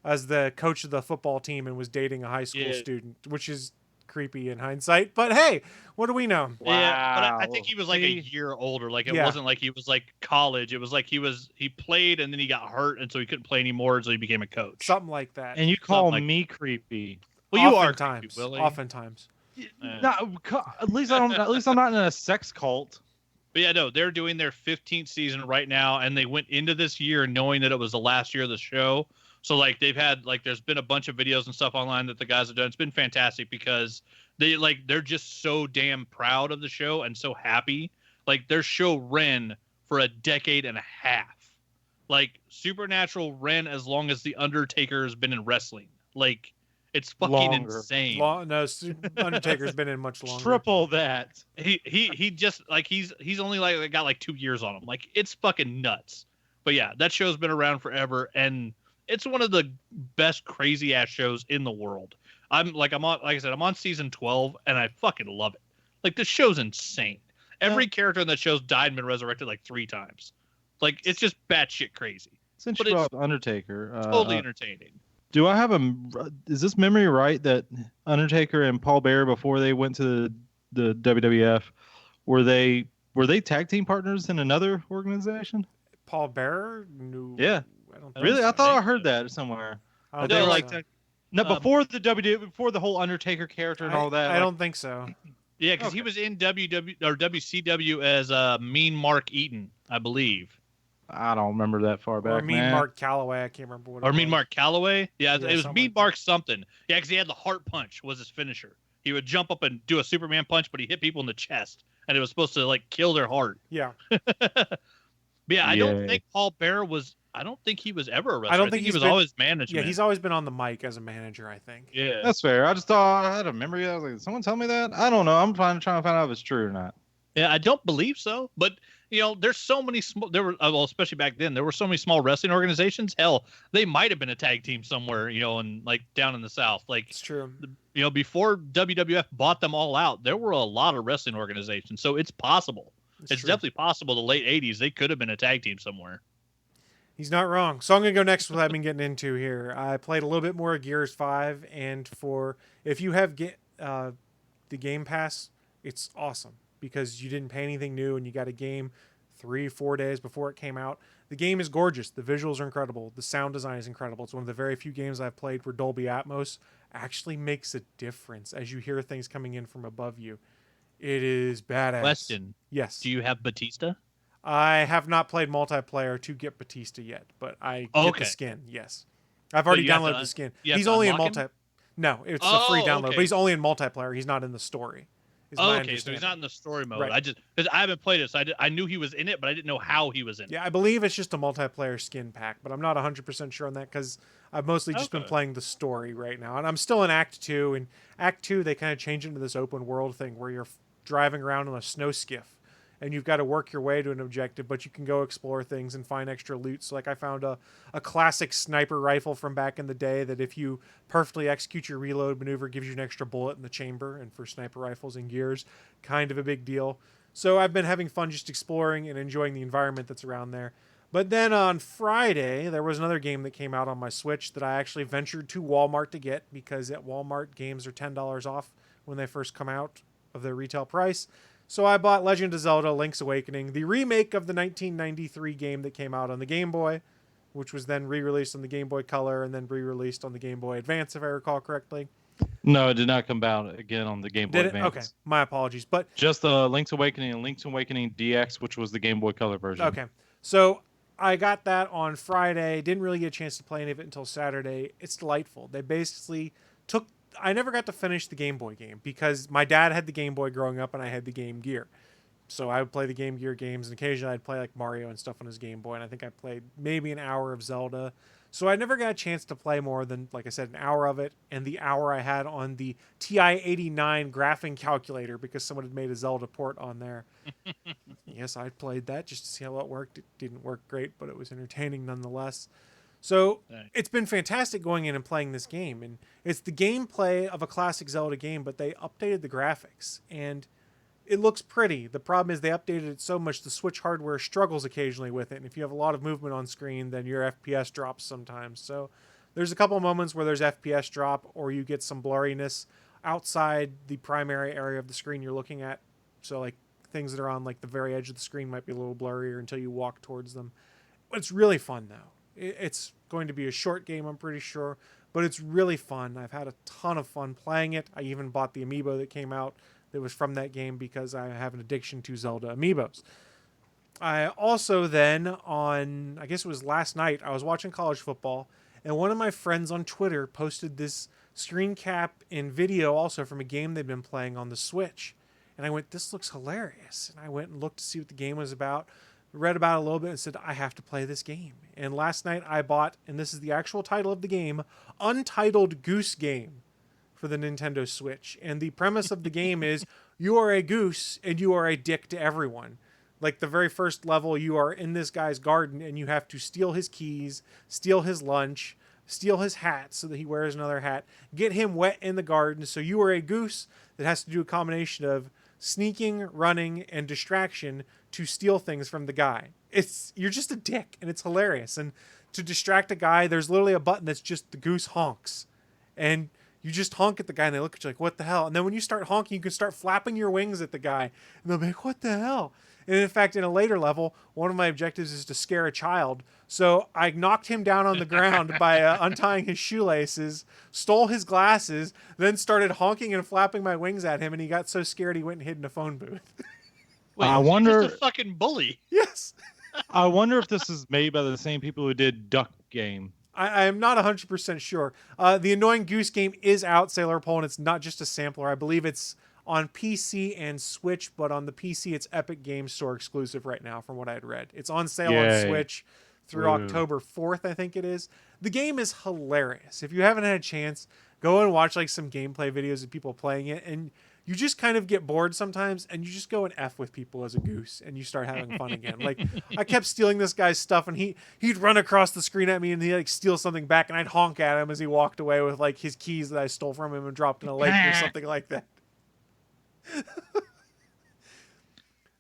as the coach of the football team, and was dating a high school student, which is creepy in hindsight. But hey, what do we know? Wow. Yeah, but I think he was like a year older. Like, it wasn't like he was like college. It was like he played and then he got hurt, and so he couldn't play anymore, so he became a coach. Something like that. And you call me creepy? Well, you are creepy, Willie. Oftentimes. At least I'm not in a sex cult. But yeah, no, they're doing their 15th season right now, and they went into this year knowing that it was the last year of the show. So, like, they've had, like, there's been a bunch of videos and stuff online that the guys have done. It's been fantastic because they're just so damn proud of the show and so happy. Like, their show ran for a decade and a half. Like, Supernatural ran as long as The Undertaker has been in wrestling. Like, it's fucking insane. Undertaker's been in much longer. Triple that. He just, like, he's only like got like 2 years on him. Like, it's fucking nuts. But yeah, that show's been around forever, and it's one of the best crazy ass shows in the world. I'm on season 12, and I fucking love it. Like, this show's insane. Every character in that show's died and been resurrected like 3 times. Like, it's just batshit crazy. Since you brought up Undertaker, totally entertaining. Do I have is this memory right that Undertaker and Paul Bearer, before they went to the WWF, were they tag team partners in another organization? Paul Bearer? No. Yeah. I thought I heard that somewhere. Before the whole Undertaker character and all that. I don't think so. Yeah, because he was in WCW as Mean Mark Eaton, I believe. I don't remember that far back. Or Mean Mark Calloway. I can't remember what it was. Or Mean Mark Calloway? Yeah, it was Mean Mark something. Yeah, because he had the heart punch was his finisher. He would jump up and do a Superman punch, but he hit people in the chest, and it was supposed to, like, kill their heart. Yeah. I don't think Paul Bearer was... I don't think he was ever a wrestler. I don't think he was always management. Yeah, he's always been on the mic as a manager, I think. Yeah. That's fair. I just thought I had a memory. I was like, someone tell me that? I don't know. I'm trying to find out if it's true or not. Yeah, I don't believe so. But there's so many small. There were well, especially back then, there were so many small wrestling organizations. Hell, they might have been a tag team somewhere, and like down in the South. Like It's true. Before WWF bought them all out, there were a lot of wrestling organizations. So it's possible. It's true. definitely possible. The late '80s, they could have been a tag team somewhere. He's not wrong. So I'm going to go next with what I've been getting into here. I played a little bit more of Gears 5, and if you have the Game Pass, it's awesome because you didn't pay anything new and you got a game 3-4 days before it came out. The game is gorgeous. The visuals are incredible. The sound design is incredible. It's one of the very few games I've played where Dolby Atmos actually makes a difference as you hear things coming in from above you. It is badass. Question. Yes. Do you have Batista? I have not played multiplayer to get Batista yet, but I get the skin. Yes, I've already downloaded the skin. He's only in multi. No, it's a free download, but he's only in multiplayer. He's not in the story. Okay, so he's not in the story mode. Right. Because I haven't played it, so I knew he was in it, but I didn't know how he was in it. Yeah, I believe it's just a multiplayer skin pack, but I'm not 100% sure on that because I've mostly just been playing the story right now, and I'm still in Act 2. And Act 2, they kind of change into this open world thing where you're driving around on a snow skiff. And you've got to work your way to an objective, but you can go explore things and find extra loot. So like I found a classic sniper rifle from back in the day that if you perfectly execute your reload maneuver, gives you an extra bullet in the chamber. And for sniper rifles and Gears, kind of a big deal. So I've been having fun just exploring and enjoying the environment that's around there. But then on Friday, there was another game that came out on my Switch that I actually ventured to Walmart to get because at Walmart, games are $10 off when they first come out of their retail price. So I bought Legend of Zelda Link's Awakening, the remake of the 1993 game that came out on the Game Boy, which was then re-released on the Game Boy Color and then re-released on the Game Boy Advance, if I recall correctly. No, it did not come out again on the Game Boy Advance. Okay, my apologies. But just the Link's Awakening and Link's Awakening DX, which was the Game Boy Color version. Okay, so I got that on Friday. Didn't really get a chance to play any of it until Saturday. It's delightful. They basically I never got to finish the Game Boy game because my dad had the Game Boy growing up and I had the Game Gear. So I would play the Game Gear games and occasionally I'd play like Mario and stuff on his Game Boy. And I think I played maybe an hour of Zelda. So I never got a chance to play more than, like I said, an hour of it and the hour I had on the TI-89 graphing calculator because someone had made a Zelda port on there. Yes, I played that just to see how it worked. It didn't work great, but it was entertaining nonetheless. So it's been fantastic going in and playing this game. And it's the gameplay of a classic Zelda game, but they updated the graphics. And it looks pretty. The problem is they updated it so much the Switch hardware struggles occasionally with it. And if you have a lot of movement on screen, then your FPS drops sometimes. So there's a couple of moments where there's FPS drop or you get some blurriness outside the primary area of the screen you're looking at. So like things that are on like the very edge of the screen might be a little blurrier until you walk towards them. But it's really fun though. It's going to be a short game, I'm pretty sure, but it's really fun. I've had a ton of fun playing it. I even bought the amiibo that came out that was from that game because I have an addiction to Zelda amiibos. I also then I guess it was last night, I was watching college football, and one of my friends on Twitter posted this screen cap and video also from a game they've been playing on the Switch. And I went, this looks hilarious. And I went and looked to see what the game was about. Read about it a little bit and said, I have to play this game. And last night I bought, and this is the actual title of the game, Untitled Goose Game for the Nintendo Switch. And the premise of the game is you are a goose and you are a dick to everyone. Like the very first level, you are in this guy's garden and you have to steal his keys, steal his lunch, steal his hat so that he wears another hat, get him wet in the garden. So you are a goose that has to do a combination of sneaking, running, and distraction to steal things from the guy. You're just a dick, and it's hilarious. And to distract a guy, there's literally a button that's just the goose honks. And you just honk at the guy, and they look at you like, what the hell? And then when you start honking, you can start flapping your wings at the guy. And they'll be like, what the hell? And in fact, in a later level, one of my objectives is to scare a child. So I knocked him down on the ground by untying his shoelaces, stole his glasses, then started honking and flapping my wings at him. And he got so scared he went and hid in a phone booth. Wait, I wonder. Just a fucking bully. Yes. I wonder if this is made by the same people who did Duck Game. I am not 100% sure. The Annoying Goose Game is out, Sailor Pole, and it's not just a sampler. I believe it's on PC and Switch, but on the PC, it's Epic Games Store exclusive right now, from what I had read. It's on sale on Switch through October 4th, I think it is. The game is hilarious. If you haven't had a chance, go and watch like some gameplay videos of people playing it, and you just kind of get bored sometimes, and you just go and F with people as a goose, and you start having fun again. Like, I kept stealing this guy's stuff, and he'd run across the screen at me, and he'd like steal something back, and I'd honk at him as he walked away with like his keys that I stole from him and dropped in a lake or something like that.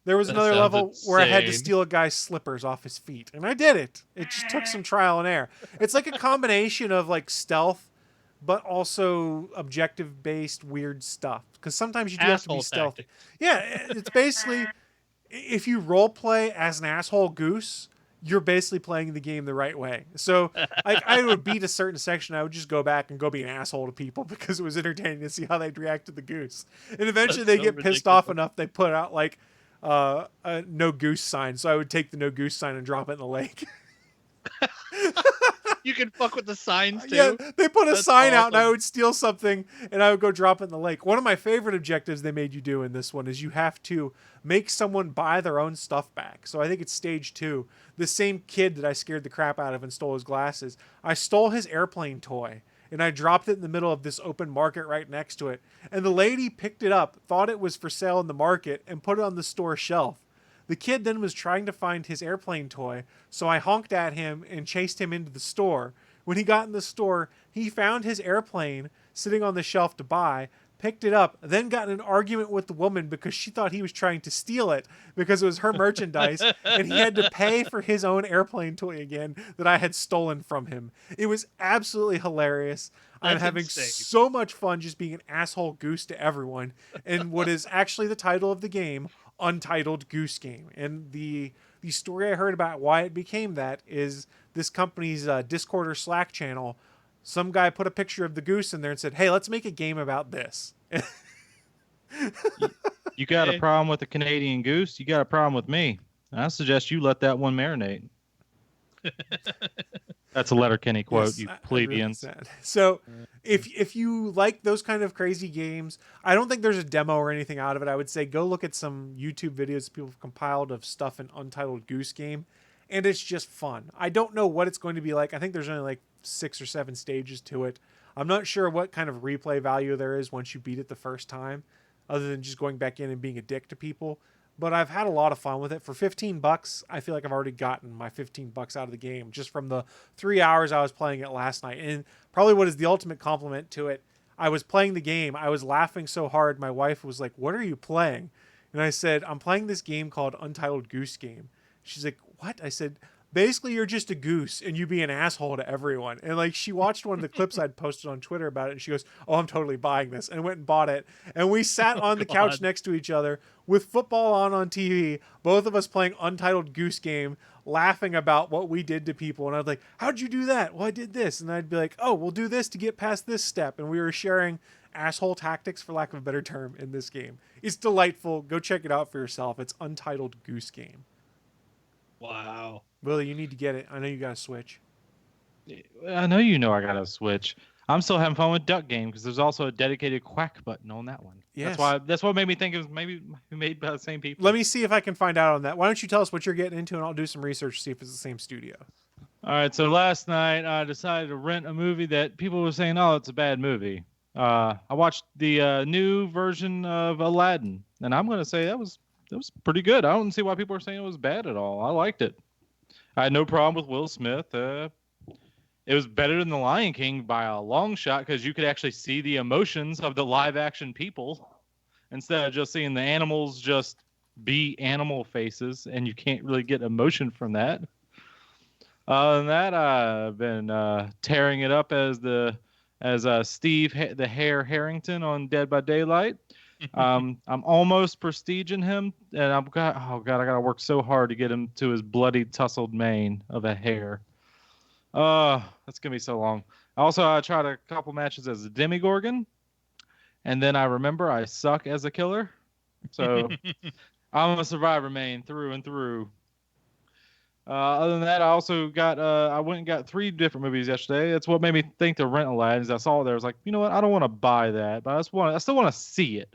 There was another level where I had to steal a guy's slippers off his feet, and I did it. It just took some trial and error. It's like a combination of like stealth, but also objective-based weird stuff. Because sometimes you do have to be stealthy. Tactics. Yeah, it's basically, if you role play as an asshole goose, you're basically playing the game the right way. So I would beat a certain section, I would just go back and go be an asshole to people because it was entertaining to see how they'd react to the goose. And eventually they get pissed off enough, they put out like a no goose sign. So I would take the no goose sign and drop it in the lake. You can fuck with the signs too. Yeah, they put a sign out and I awesome. would steal something and I would go drop it in the lake. One of my favorite objectives they made you do in this one is you have to make someone buy their own stuff back. So I think it's stage 2. The same kid that I scared the crap out of and stole his glasses, I stole his airplane toy and I dropped it in the middle of this open market right next to it. And the lady picked it up, thought it was for sale in the market, and put it on the store shelf. The kid then was trying to find his airplane toy, so I honked at him and chased him into the store. When he got in the store, he found his airplane sitting on the shelf to buy, picked it up, then got in an argument with the woman because she thought he was trying to steal it because it was her merchandise, and he had to pay for his own airplane toy again that I had stolen from him. It was absolutely hilarious. I'm That's having insane. so much fun just being an asshole goose to everyone, and what is actually the title of the game, Untitled Goose Game. And the story I heard about why it became that is this company's Discord or Slack channel. Some guy put a picture of the goose in there and said, "Hey, let's make a game about this." You got a problem with the Canadian goose? You got a problem with me? I suggest you let that one marinate. That's a Letterkenny quote, Yes, you I plebeians. really said. So if you like those kind of crazy games, I don't think there's a demo or anything out of it. I would say go look at some YouTube videos people have compiled of stuff in Untitled Goose Game, and it's just fun. I don't know what it's going to be like. I think there's only like 6 or 7 stages to it. I'm not sure what kind of replay value there is once you beat it the first time, other than just going back in and being a dick to people. But I've had a lot of fun with it. For $15, I feel like I've already gotten my $15 out of the game just from the 3 hours I was playing it last night. And probably what is the ultimate compliment to it, I was playing the game. I was laughing so hard. My wife was like, "What are you playing?" And I said, "I'm playing this game called Untitled Goose Game." She's like, "What?" I said, "Basically, you're just a goose and you be an asshole to everyone." And like, she watched one of the clips I'd posted on Twitter about it, and she goes, "Oh, I'm totally buying this," and went and bought it. And we sat on the couch next to each other with football on TV, both of us playing Untitled Goose Game, laughing about what we did to people. And I'd like, "How'd you do that?" "Well, I did this." And I'd be like, "Oh, we'll do this to get past this step." And we were sharing asshole tactics, for lack of a better term, in this game. It's delightful. Go check it out for yourself. It's Untitled Goose Game. Wow. Willie, you need to get it. I know you got a Switch. I know you know I got a Switch. I'm still having fun with Duck Game because there's also a dedicated quack button on that one. Yes. That's what made me think it was maybe made by the same people. Let me see if I can find out on that. Why don't you tell us what you're getting into, and I'll do some research to see if it's the same studio. All right, so last night I decided to rent a movie that people were saying, "Oh, it's a bad movie." I watched the new version of Aladdin, and I'm going to say that was pretty good. I don't see why people are saying it was bad at all. I liked it. I had no problem with Will Smith. It was better than The Lion King by a long shot because you could actually see the emotions of the live-action people instead of just seeing the animals just be animal faces, and you can't really get emotion from that. Other than that, I've been tearing it up as Steve the Hare Harrington on Dead by Daylight. I'm almost prestiging him, and I gotta work so hard to get him to his bloody tussled mane of a hare. That's gonna be so long. Also, I tried a couple matches as a Demigorgon, and then I remember I suck as a killer, so I'm a survivor main through and through. Other than that, I also got I went and got 3 different movies yesterday. That's what made me think to rent Aladdin. As I saw it there, I was like, you know what? I don't want to buy that, but I still want to see it.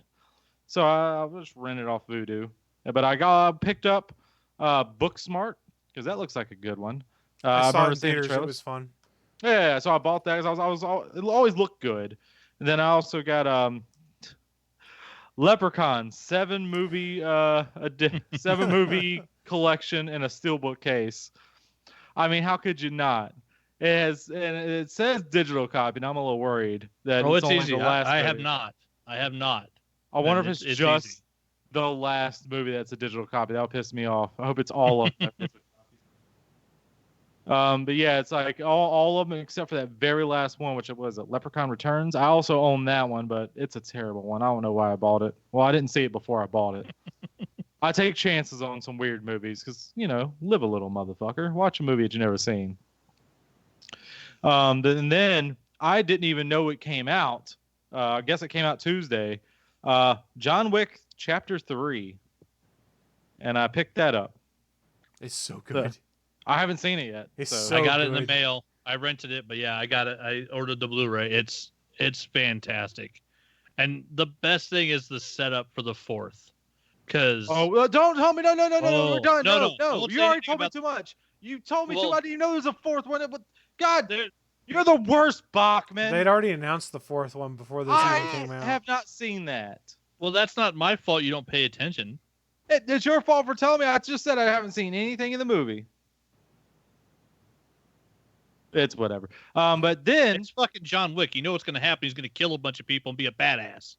So I'll just rent it off Vudu. But I picked up Booksmart because that looks like a good one. I saw it in seeing the theaters. It trailers. was fun. Yeah, so I bought that because it always looked good. And then I also got Leprechaun, 7-movie collection in a steelbook case. I mean, how could you not? And it says digital copy, and I'm a little worried that Oh, it's it's only easy. the last I have movie. not. I have not. I wonder And if it's it's just easy. the last movie that's a digital copy. That'll piss me off. I hope it's all of them. But yeah, it's like all of them except for that very last one, which it was Leprechaun Returns. I also own that one, but it's a terrible one. I don't know why I bought it. Well, I didn't see it before I bought it. I take chances on some weird movies because, live a little, motherfucker. Watch a movie that you've never seen. And then I didn't even know it came out. I guess it came out Tuesday. John Wick Chapter 3. And I picked that up. It's so good. I haven't seen it yet. It's so so I got it in good. the mail. I rented it, but yeah, I got it. I ordered the Blu-ray. It's fantastic. And the best thing is the setup for the fourth. Because don't tell me. No, we're done. No. No. You already told me too much. You told me too much. You know there's a fourth one. But God, you're the worst, Bachman. They'd already announced the fourth one before this even came out. I have not seen that. Well, that's not my fault. You don't pay attention. It's your fault for telling me. I just said I haven't seen anything in the movie. It's whatever. But then It's fucking John Wick. You know what's going to happen. He's going to kill a bunch of people and be a badass.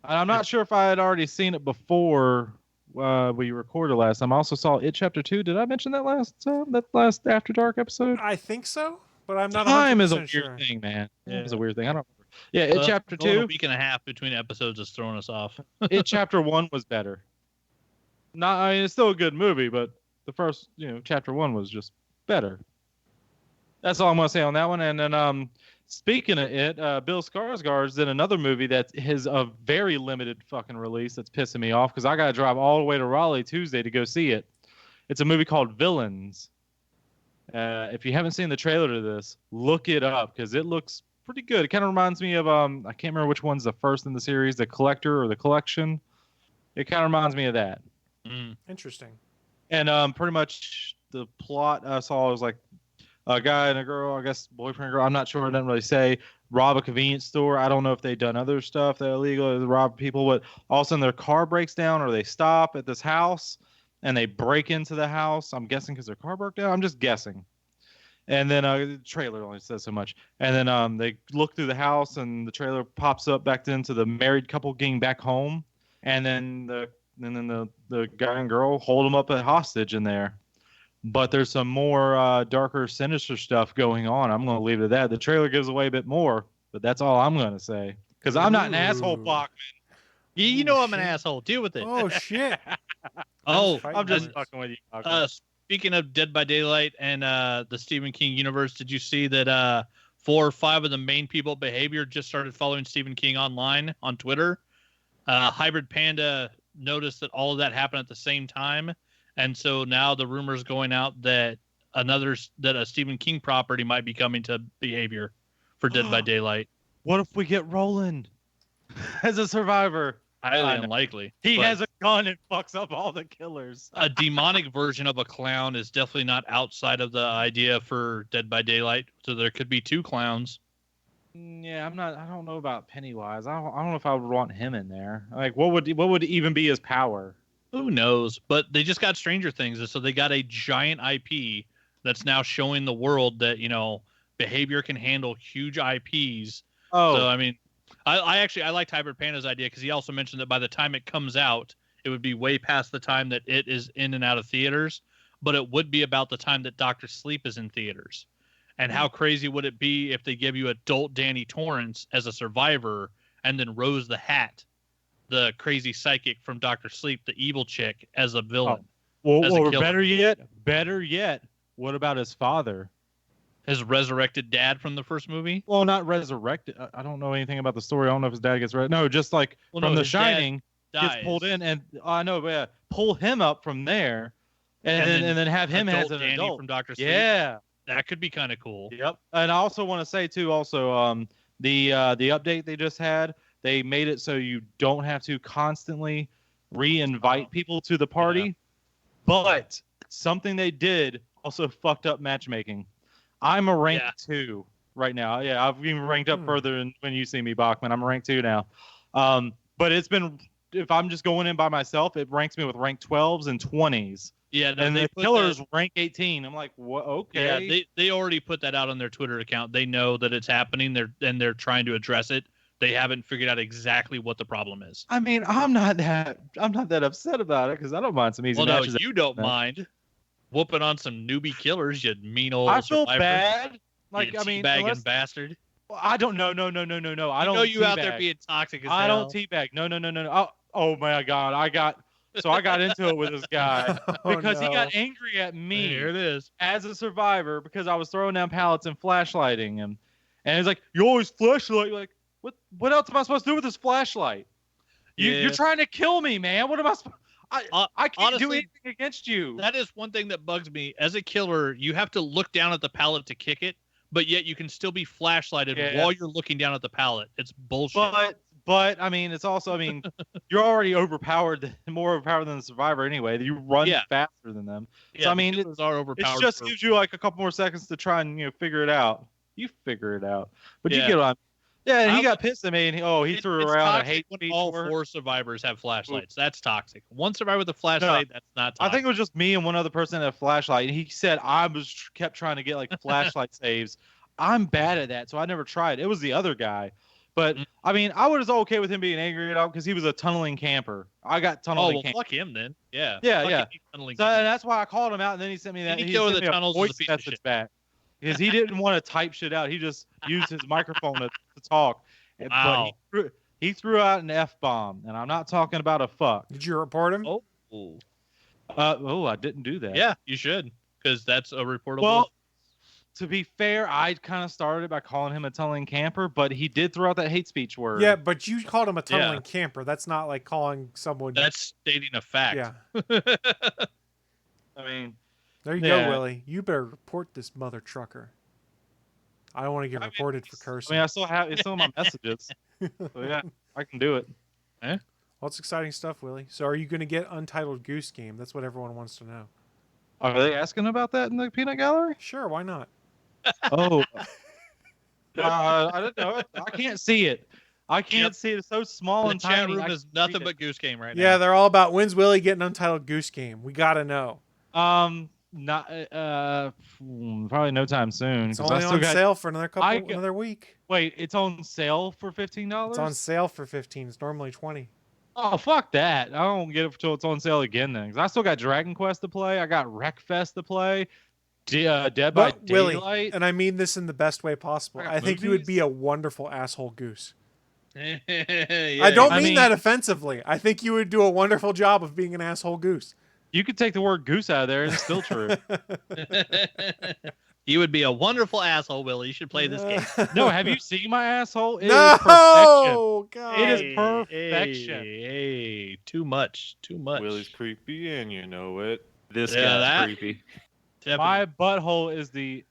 I'm not sure if I had already seen it before we recorded last time. I also saw It Chapter 2. Did I mention that last After Dark episode? I think so, but I'm not 100% Time is a weird sure. thing, man. Yeah. It's a weird thing. I don't remember. Yeah, It Chapter Going 2. A week and a half between episodes is throwing us off. It Chapter 1 was better. It's still a good movie, but the first, Chapter 1 was just better. That's all I'm going to say on that one. And then, speaking of it, Bill Skarsgård's in another movie that is a very limited fucking release that's pissing me off because I got to drive all the way to Raleigh Tuesday to go see it. It's a movie called Villains. If you haven't seen the trailer to this, look it up because it looks pretty good. It kind of reminds me of, I can't remember which one's the first in the series, The Collector or The Collection. It kind of reminds me of that. Interesting. And pretty much the plot I saw was like a guy and a girl, I guess boyfriend and girl, I'm not sure, it doesn't really say, rob a convenience store. I don't know if they've done other stuff that illegal, rob people, but all of a sudden their car breaks down or they stop at this house and they break into the house. I'm guessing because their car broke down. I'm just guessing. And then the trailer only says so much. And then they look through the house and the trailer pops up back into the married couple getting back home. And then the guy and girl hold them up at hostage in there. But there's some more darker, sinister stuff going on. I'm going to leave it at that. The trailer gives away a bit more, but that's all I'm going to say. Because I'm not an asshole, Bachman. You know I'm an asshole. Deal with it. Oh, shit. I'm just fucking with you, Bachman. Speaking of Dead by Daylight and the Stephen King universe, did you see that 4 or 5 of the main people at Behavior just started following Stephen King online on Twitter? Hybrid Panda noticed that all of that happened at the same time. And so now the rumor's going out that a Stephen King property might be coming to Behavior for Dead by Daylight. What if we get Roland as a survivor? Highly unlikely. He has a gun and fucks up all the killers. A demonic version of a clown is definitely not outside of the idea for Dead by Daylight. So there could be 2 clowns. Yeah, I don't know about Pennywise. I don't know if I would want him in there. Like, what would even be his power? Who knows? But they just got Stranger Things, and so they got a giant IP that's now showing the world that, Behavior can handle huge IPs. Oh. So, I mean, I liked Hybrid Panda's idea because he also mentioned that by the time it comes out, it would be way past the time that it is in and out of theaters, but it would be about the time that Dr. Sleep is in theaters. And how crazy would it be if they give you adult Danny Torrance as a survivor and then Rose the Hat, the crazy psychic from Dr. Sleep, the evil chick, as a villain? Well, better yet, what about his father? His resurrected dad from the first movie? Well, not resurrected. I don't know anything about the story. I don't know if his dad gets No, just like from The Shining, gets pulled in, and I know, yeah, pull him up from there, and then have him as an Danny adult from Dr. Sleep. Yeah, that could be kind of cool. Yep. And I also want to say too, the update they just had, they made it so you don't have to constantly re-invite people to the party. Yeah. But something they did also fucked up matchmaking. I'm a rank 2 right now. Yeah, I've even ranked up further than when you see me, Bachman. I'm a rank 2 now. But it's been if I'm just going in by myself, it ranks me with rank 12s and 20s. Yeah, no, And they the put killer's that- rank 18. I'm like, what? Okay. Yeah, they already put that out on their Twitter account. They know that it's happening. They're trying to address it. They haven't figured out exactly what the problem is. I mean, I'm not that upset about it because I don't mind some easy Well, no, matches. you don't mind whooping on some newbie killers, you mean old I feel survivor. bad. Like, You I mean, teabagging bastard. I don't know. No. I I don't. know you out there teabag. being toxic as I hell. don't teabag. No. Oh my God. I got into it with this guy Oh, because he no. got angry at me Here it is. as a survivor because I was throwing down pallets and flashlighting him, and he's like, "You always flashlight." You're like, what else am I supposed to do with this flashlight? You're trying to kill me, man. What am I supposed? I can't do honestly, anything against you. That is one thing that bugs me. As a killer, you have to look down at the pallet to kick it, but yet you can still be flashlighted while you're looking down at the pallet. It's bullshit. But I mean, it's also, I mean, you're already more overpowered than the survivor anyway. You run faster than them. Yeah, So I mean, killers are overpowered. it just gives you like a couple more seconds to try and figure it out. You figure it out, but you get what I'm. Yeah, and he got pissed at me, and he threw around a hate when speech. all 4 survivors have flashlights. That's toxic. One survivor with a flashlight, that's not toxic. I think it was just me and one other person that had a flashlight, and he said I kept trying to get like flashlight saves. I'm bad at that, so I never tried. It was the other guy. But I mean, I was okay with him being angry at all because he was a tunneling camper. I got tunneling. Oh, well, fuck him then. Yeah. Yeah. Tunneling So that's why I called him out, and then he sent me that. He He go sent to the me a tunnels voice as a piece of message shit. back because he didn't want to type shit out. He just used his microphone to talk. Wow. But he threw out an F-bomb, and I'm not talking about a fuck. Did you report him? Oh. I didn't do that. Yeah, you should, because that's a reportable. Well, to be fair, I kind of started by calling him a tunneling camper, but he did throw out that hate speech word. Yeah, but you called him a tunneling camper. That's not like calling someone. That's stating a fact. Yeah. I mean, there you go, Willie. You better report this mother trucker. I don't want to get reported for cursing. I mean, I still have some of my messages. So yeah, I can do it. Well, it's exciting stuff, Willie. So are you going to get Untitled Goose Game? That's what everyone wants to know. Are they asking about that in the peanut gallery? Sure, why not? Oh. I don't know. I can't see it. I can't see it. It's so small and The chat tiny. room is nothing but Goose Game right now. Yeah, they're all about when's Willie getting Untitled Goose Game. We got to know. Not probably no time soon. It's only on sale for another week. Wait, it's on sale for $15? It's on sale for $15. It's normally $20. Oh, fuck that. I don't get it until it's on sale again then. 'Cause I still got Dragon Quest to play. I got Wreckfest to play. Dead by Daylight. Willie, and I mean this in the best way possible, I think you would be a wonderful asshole goose. I don't mean that offensively. I think you would do a wonderful job of being an asshole goose. You could take the word goose out of there and it's still true. You would be a wonderful asshole, Willie. You should play this game. No, have you seen my asshole? It no, is perfection. God. It is perfection. Hey, too much. Willie's creepy and you know it. This guy's creepy. Definitely. My butthole is the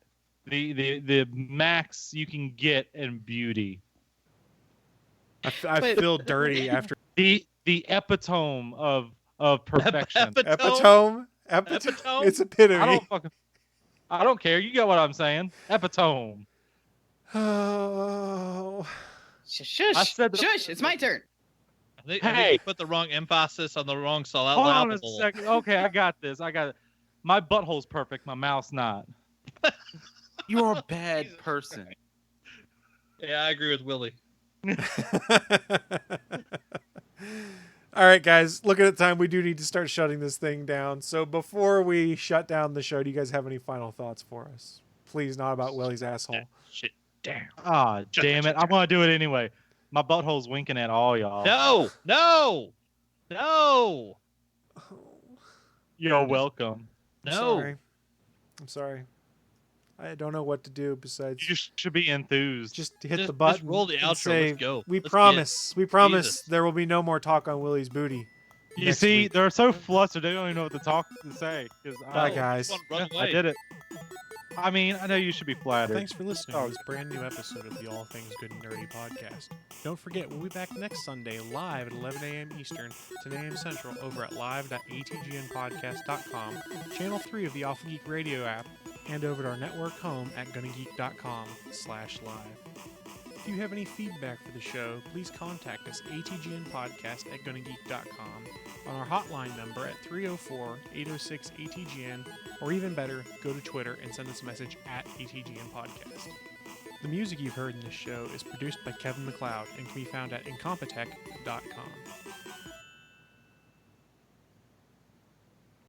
max you can get in beauty. I feel dirty after The epitome of perfection. epitome. Epitome? It's epitome. I don't care. You get what I'm saying. Epitome. Oh. Shush. Shush. It's my turn. I think you put the wrong emphasis on the wrong syllable. Hold on a second. Okay, I got this. My butthole's perfect. My mouth's not. You are a bad person. Yeah, I agree with Willie. All right, guys, looking at the time, we do need to start shutting this thing down. So before we shut down the show, do you guys have any final thoughts for us? Please, not about Willie's asshole. Shit, damn. Ah, damn it. I'm going to do it anyway. My butthole's winking at all y'all. No. You're welcome. I'm sorry. I don't know what to do besides. You should be enthused. Just hit the button. Just roll the and outro. say, Let's go. We Let's promise. We promise Jesus. there will be no more talk on Willie's booty. You see, they're so flustered they don't even know what to say. Bye, guys. Run away. I did it. I mean, I know you should be flattered. Thanks for listening to this brand new episode of the All Things Good and Nerdy podcast. Don't forget, we'll be back next Sunday live at 11 a.m. Eastern, 10 a.m. Central over at live.atgnpodcast.com, channel 3 of the Alpha Geek Radio app, and over at our network home at GonnaGeek.com/live. If you have any feedback for the show, please contact us atgnpodcast@GonnaGeek.com, on our hotline number at 304-806-ATGN, or even better, go to Twitter and send us a message at ATGN Podcast. The music you've heard in this show is produced by Kevin MacLeod and can be found at incompetech.com.